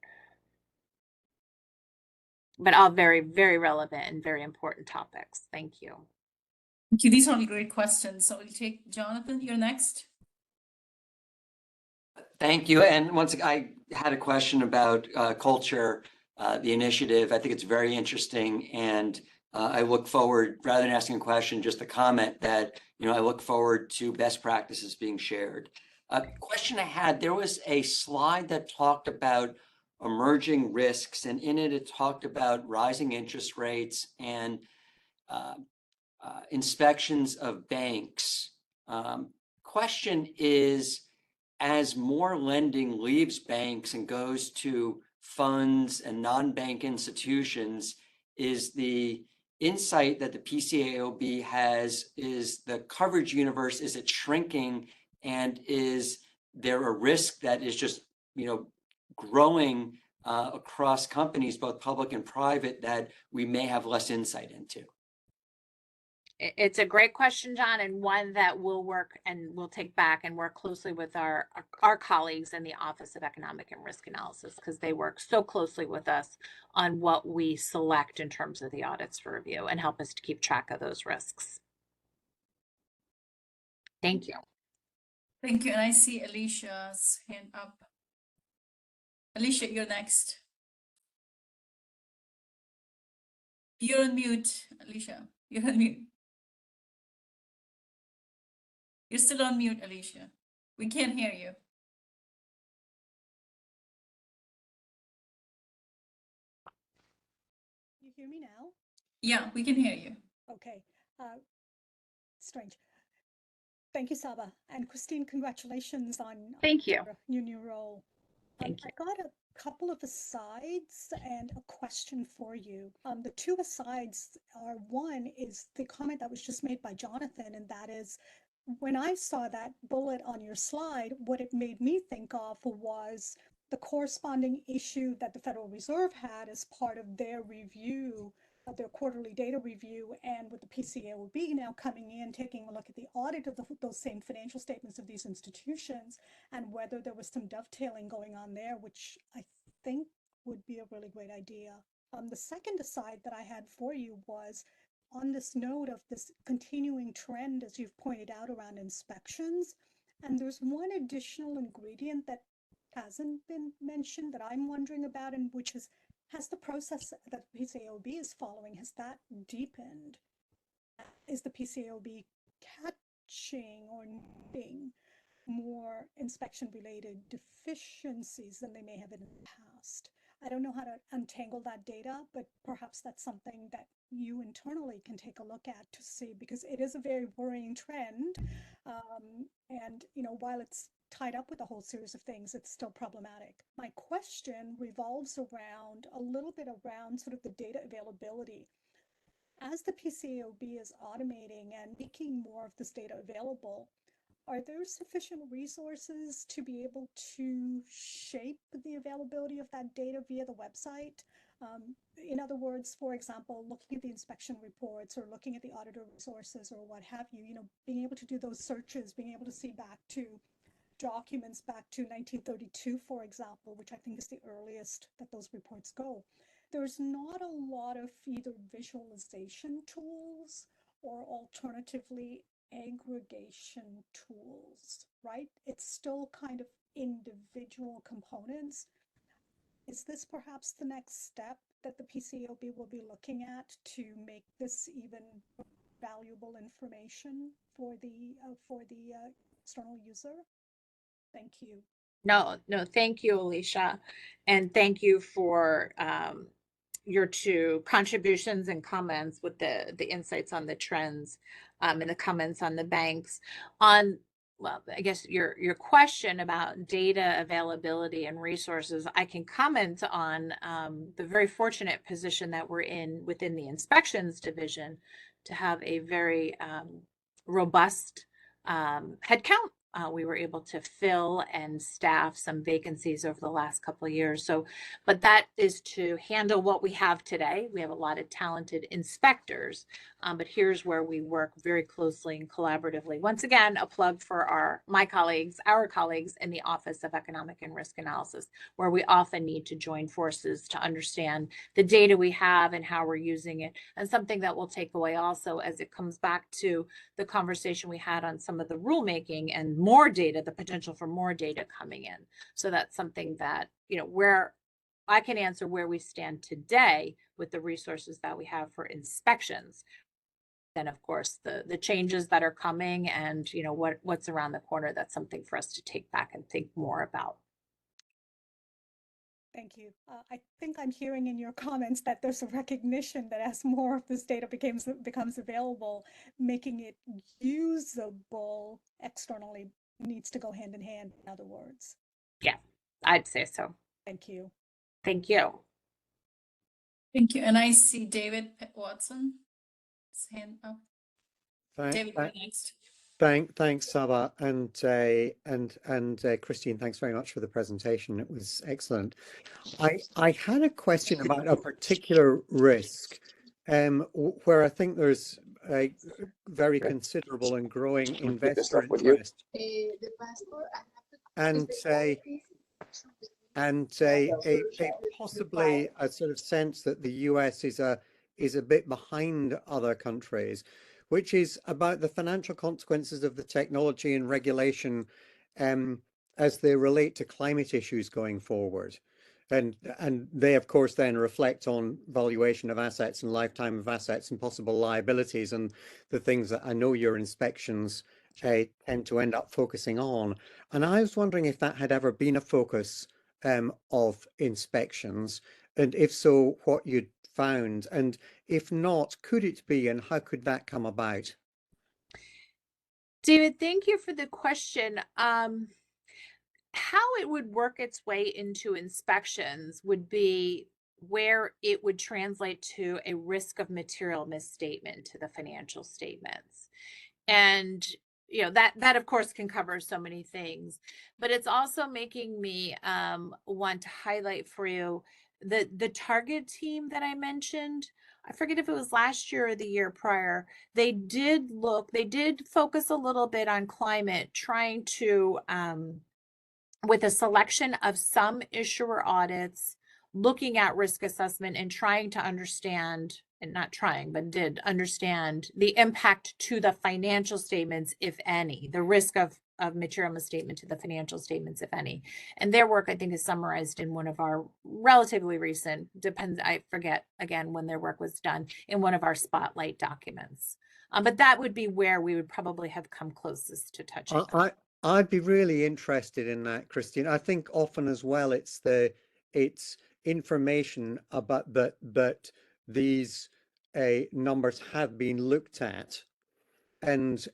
But all very, very relevant and very important topics. Thank you. Thank you. These are all great questions. So we'll take Jonathan. You're next. Thank you. And once again, I had a question about culture, the initiative. I think it's very interesting. And I look forward, rather than asking a question, just a comment that, I look forward to best practices being shared. Question I had, there was a slide that talked about emerging risks, and in it talked about rising interest rates and inspections of banks Question is, as more lending leaves banks and goes to funds and non-bank institutions, is the insight that the PCAOB has, is the coverage universe, is it shrinking, and is there a risk that is just, growing across companies, both public and private, that we may have less insight into? It's a great question, John, and one that we'll work and we'll take back and work closely with our colleagues in the Office of Economic and Risk Analysis, because they work so closely with us on what we select in terms of the audits for review and help us to keep track of those risks. Thank you. Thank you. And I see Alicia's hand up. Alicia, you're next. You're on mute, Alicia. You're on mute. You're still on mute, Alicia. We can't hear you. You hear me now? Yeah, we can hear you. Okay. Strange. Thank you, Saba. And Christine, congratulations on Thank you. your new role. Thank you. I got a couple of asides and a question for you. The two asides are, one is the comment that was just made by Jonathan, and that is, when I saw that bullet on your slide, what it made me think of was the corresponding issue that the Federal Reserve had as part of their review of their quarterly data review, and with the PCAOB now coming in, taking a look at the audit of those same financial statements of these institutions, and whether there was some dovetailing going on there, which I think would be a really great idea. The second aside that I had for you was, on this note of this continuing trend, as you've pointed out, around inspections, and there's one additional ingredient that hasn't been mentioned that I'm wondering about, and which is, has the process that the PCAOB is following, has that deepened? Is the PCAOB catching or noting more inspection-related deficiencies than they may have in the past? I don't know how to untangle that data, but perhaps that's something that you internally can take a look at to see, because it is a very worrying trend. And, while it's tied up with a whole series of things, it's still problematic. My question revolves around a little bit around sort of the data availability. As the PCAOB is automating and making more of this data available, are there sufficient resources to be able to shape the availability of that data via the website? In other words, for example, looking at the inspection reports or looking at the auditor resources or what have you, being able to do those searches, being able to see back to documents back to 1932, for example, which I think is the earliest that those reports go. There's not a lot of either visualization tools or alternatively aggregation tools, right? It's still kind of individual components. Is this perhaps the next step that the PCAOB will be looking at to make this even valuable information for the external user? Thank you. No, thank you, Alicia. And thank you for your two contributions and comments with the insights on the trends and the comments on the banks. Well, I guess your question about data availability and resources, I can comment on the very fortunate position that we're in within the inspections division to have a very robust headcount. We were able to fill and staff some vacancies over the last couple of years. But that is to handle what we have today. We have a lot of talented inspectors, but here's where we work very closely and collaboratively. Once again, a plug for our colleagues in the Office of Economic and Risk Analysis, where we often need to join forces to understand the data we have and how we're using it. And something that we'll take away also, as it comes back to the conversation we had on some of the rulemaking and more data, the potential for more data coming in. So that's something that, where I can answer where we stand today with the resources that we have for inspections. Then, of course, the changes that are coming and, what's around the corner, that's something for us to take back and think more about. Thank you. I think I'm hearing in your comments that there's a recognition that as more of this data becomes available, making it usable externally needs to go hand in hand, in other words. Yeah, I'd say so. Thank you. Thank you. Thank you. And I see David Watson, his hand up. David, you're next. Thanks, Saba, and Christine. Thanks very much for the presentation. It was excellent. I had a question about a particular risk, where I think there's a very considerable and growing investor interest, and possibly a sort of sense that the US is a bit behind other countries, which is about the financial consequences of the technology and regulation as they relate to climate issues going forward. And they, of course, then reflect on valuation of assets and lifetime of assets and possible liabilities and the things that I know your inspections tend to end up focusing on. And I was wondering if that had ever been a focus of inspections, and if so, what you'd found, and if not, could it be, and how could that come about? David, thank you for the question. How it would work its way into inspections would be where it would translate to a risk of material misstatement to the financial statements. And that of course can cover so many things, but it's also making me want to highlight for you the target team that I mentioned. I forget if it was last year or the year prior. They did focus a little bit on climate, trying to with a selection of some issuer audits, looking at risk assessment and trying to understand, and not trying, but did understand the impact to the financial statements, if any, the risk of material misstatement to the financial statements, if any. And their work, I think, is summarized in one of our relatively recent, I forget again when their work was done, in one of our spotlight documents. But that would be where we would probably have come closest to touching that. I'd be really interested in that, Christine. I think often as well, it's information about that these numbers have been looked at, and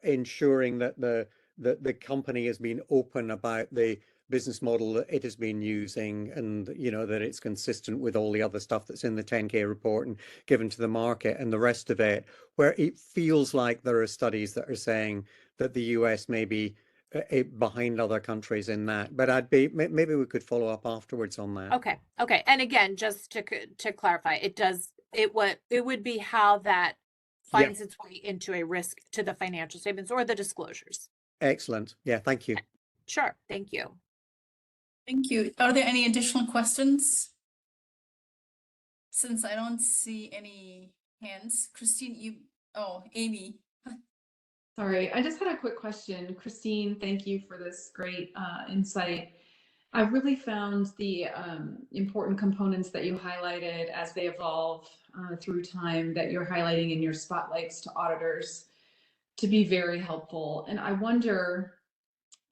ensuring that the company has been open about the business model that it has been using, and that it's consistent with all the other stuff that's in the 10K report and given to the market and the rest of it, where it feels like there are studies that are saying that the US may be behind other countries in that. But maybe we could follow up afterwards on that. Okay. And again, just to clarify, it would be how that finds its way into a risk to the financial statements or the disclosures. Excellent. Yeah, thank you. Sure. Thank you. Thank you. Are there any additional questions? Since I don't see any hands, Christine, Amy. Sorry, I just had a quick question. Christine, thank you for this great insight. I really found the important components that you highlighted as they evolve through time that you're highlighting in your spotlights to auditors to be very helpful. And I wonder,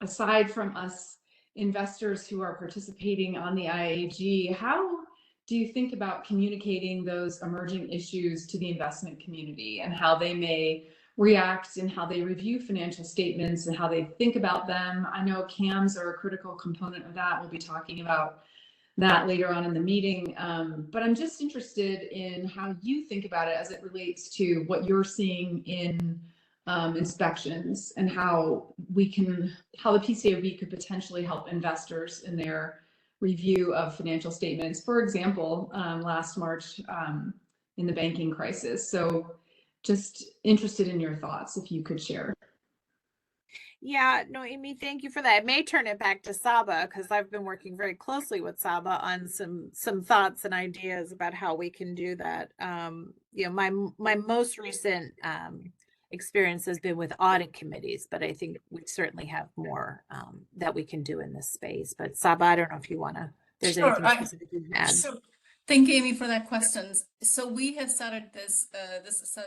aside from us investors who are participating on the IAG, how do you think about communicating those emerging issues to the investment community and how they may react and how they review financial statements and how they think about them? I know CAMs are a critical component of that. We'll be talking about that later on in the meeting. But I'm just interested in how you think about it as it relates to what you're seeing in inspections and how the PCAOB could potentially help investors in their review of financial statements. For example, last March in the banking crisis. So just interested in your thoughts, if you could share. Yeah, no, Amy, thank you for that. I may turn it back to Saba because I've been working very closely with Saba on some thoughts and ideas about how we can do that. My most recent experience has been with audit committees, but I think we certainly have more that we can do in this space. But Saba, I don't know if you want to. There's anything specific you can add. Thank you, Amy, for that questions. So we have started this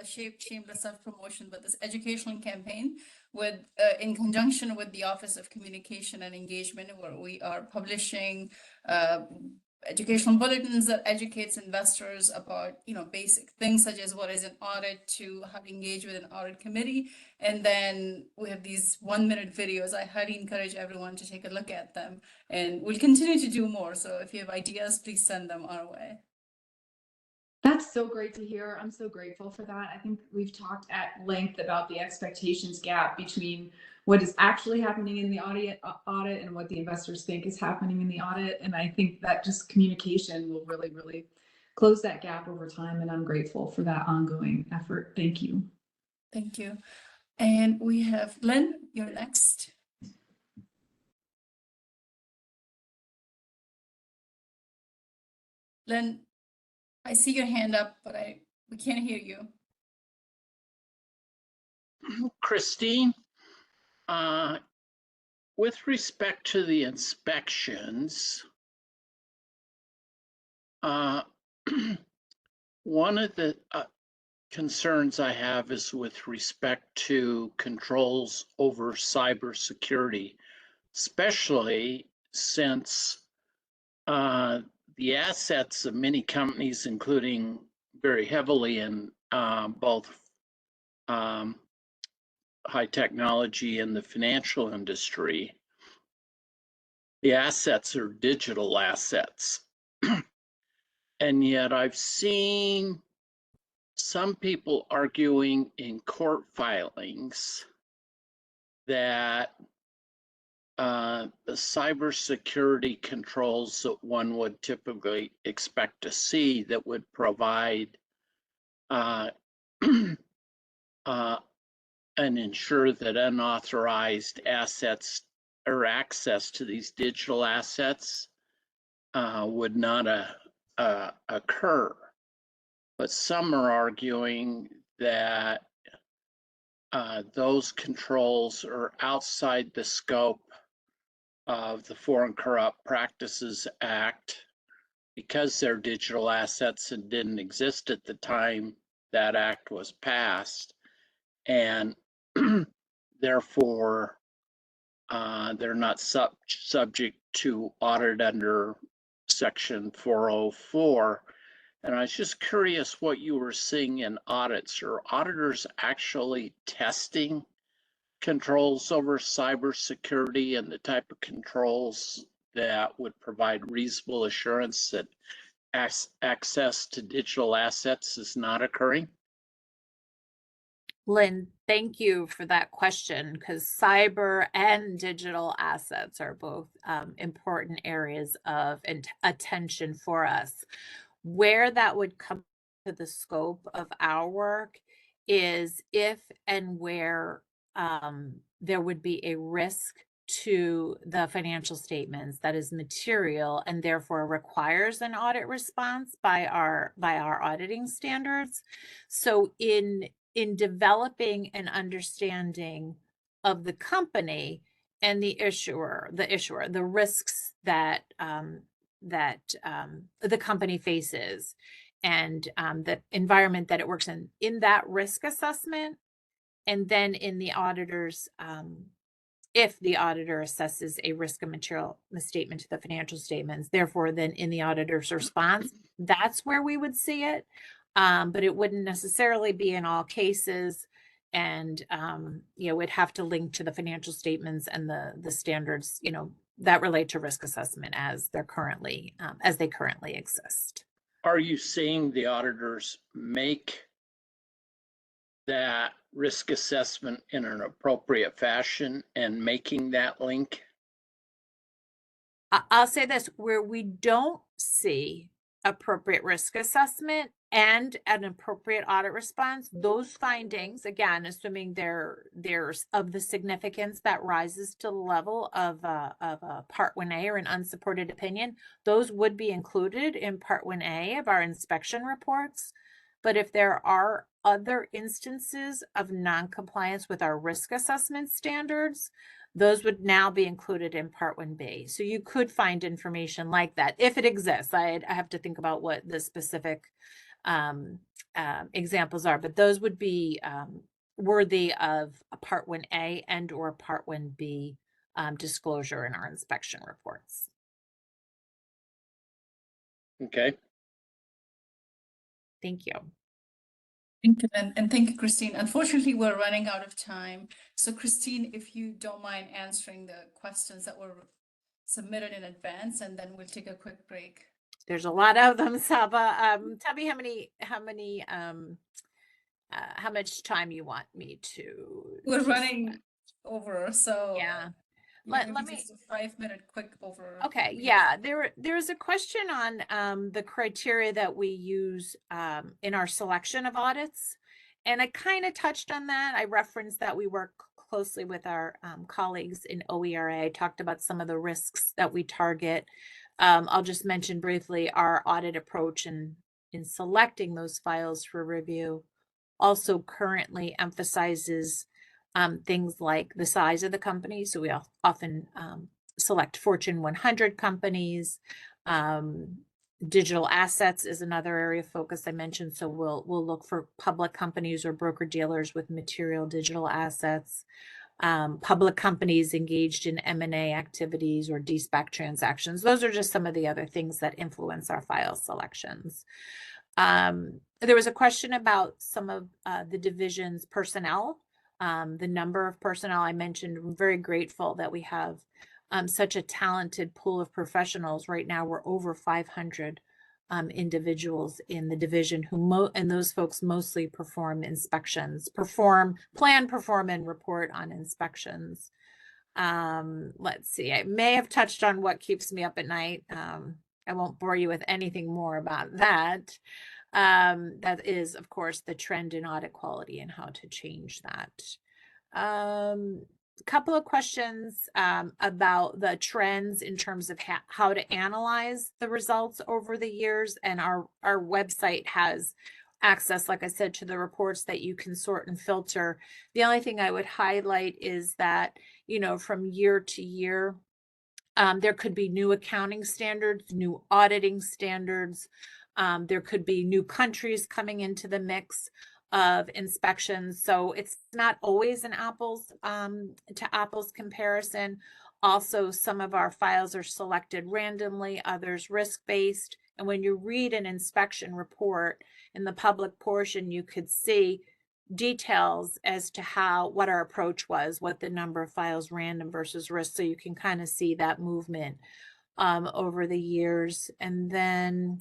shameless self-promotion, but this educational campaign with in conjunction with the Office of Communication and Engagement, where we are publishing educational bulletins that educates investors about basic things such as what is an audit to how to engage with an audit committee. And then we have these 1-minute videos. I highly encourage everyone to take a look at them, and we'll continue to do more. So if you have ideas, please send them our way. That's so great to hear. I'm so grateful for that. I think we've talked at length about the expectations gap between what is actually happening in the audit and what the investors think is happening in the audit. And I think that just communication will really, really close that gap over time. And I'm grateful for that ongoing effort. Thank you. Thank you. And we have Lynn, you're next. Lynn, I see your hand up, but we can't hear you. Christine, with respect to the inspections, one of the concerns I have is with respect to controls over cybersecurity, especially since the assets of many companies, including very heavily in both high technology and the financial industry, the assets are digital assets. And yet I've seen some people arguing in court filings that the cybersecurity controls that one would typically expect to see that would provide and ensure that unauthorized assets or access to these digital assets would not occur. But some are arguing that those controls are outside the scope of the Foreign Corrupt Practices Act because they're digital assets and didn't exist at the time that act was passed. And therefore, they're not subject to audit under Section 404. And I was just curious what you were seeing in audits. Are auditors actually testing controls over cybersecurity and the type of controls that would provide reasonable assurance that access to digital assets is not occurring? Lynn, thank you for that question, because cyber and digital assets are both important areas of attention for us. Where that would come to the scope of our work is if and where there would be a risk to the financial statements that is material and therefore requires an audit response by our auditing standards. So in developing an understanding of the company and the issuer, the risks that the company faces and the environment that it works in that risk assessment, and then in the auditor's, if the auditor assesses a risk of material misstatement to the financial statements, therefore then in the auditor's response, that's where we would see it. But it wouldn't necessarily be in all cases. And, we'd have to link to the financial statements and the standards, that relate to risk assessment as they currently exist. Are you seeing the auditors make that risk assessment in an appropriate fashion and making that link? I'll say this, where we don't see appropriate risk assessment and an appropriate audit response, those findings, again, assuming there's of the significance that rises to the level of a Part 1A or an unsupported opinion, those would be included in Part 1A of our inspection reports. But if there are other instances of non-compliance with our risk assessment standards, those would now be included in Part 1B. So you could find information like that if it exists. I have to think about what the specific examples are, but those would be worthy of a Part 1A and or Part 1B disclosure in our inspection reports. Okay. Thank you. Thank you, and thank you, Christine. Unfortunately, we're running out of time. So Christine, if you don't mind answering the questions that were submitted in advance, and then we'll take a quick break. There's a lot of them, Saba. Tell me how much time you want me to. We're running over, so yeah. Let me just a 5-minute quick over. Okay, yeah, there's a question on the criteria that we use in our selection of audits. And I kind of touched on that. I referenced that we work closely with our colleagues in OERA. I talked about some of the risks that we target. I'll just mention briefly our audit approach in selecting those files for review also currently emphasizes things like the size of the company. So we often select Fortune 100 companies. Digital assets is another area of focus I mentioned. So we'll look for public companies or broker dealers with material digital assets. Public companies engaged in M&A activities or de-SPAC transactions. Those are just some of the other things that influence our file selections. There was a question about some of the division's personnel, the number of personnel I mentioned. I'm very grateful that we have such a talented pool of professionals. Right now, we're over 500 individuals in the division and those folks mostly perform inspections, plan, perform, and report on inspections. Let's see, I may have touched on what keeps me up at night. I won't bore you with anything more about that. That is, of course, the trend in audit quality and how to change that. A couple of questions about the trends in terms of how to analyze the results over the years. And our website has access, like I said, to the reports that you can sort and filter. The only thing I would highlight is that, from year to year, there could be new accounting standards, new auditing standards. There could be new countries coming into the mix of inspections. So it's not always an apples to apples comparison. Also, some of our files are selected randomly, others risk-based. And when you read an inspection report in the public portion, you could see details as to what our approach was, what the number of files random versus risk. So you can kind of see that movement over the years. And then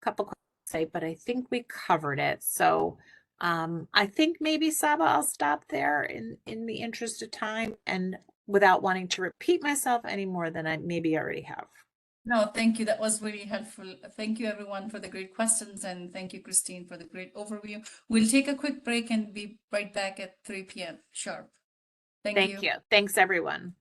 a couple questions, but I think we covered it. So I think maybe, Saba, I'll stop there in the interest of time and without wanting to repeat myself any more than I maybe already have. No, thank you. That was really helpful. Thank you, everyone, for the great questions. And thank you, Christine, for the great overview. We'll take a quick break and be right back at 3 p.m. sharp. Thank you. Thanks, everyone.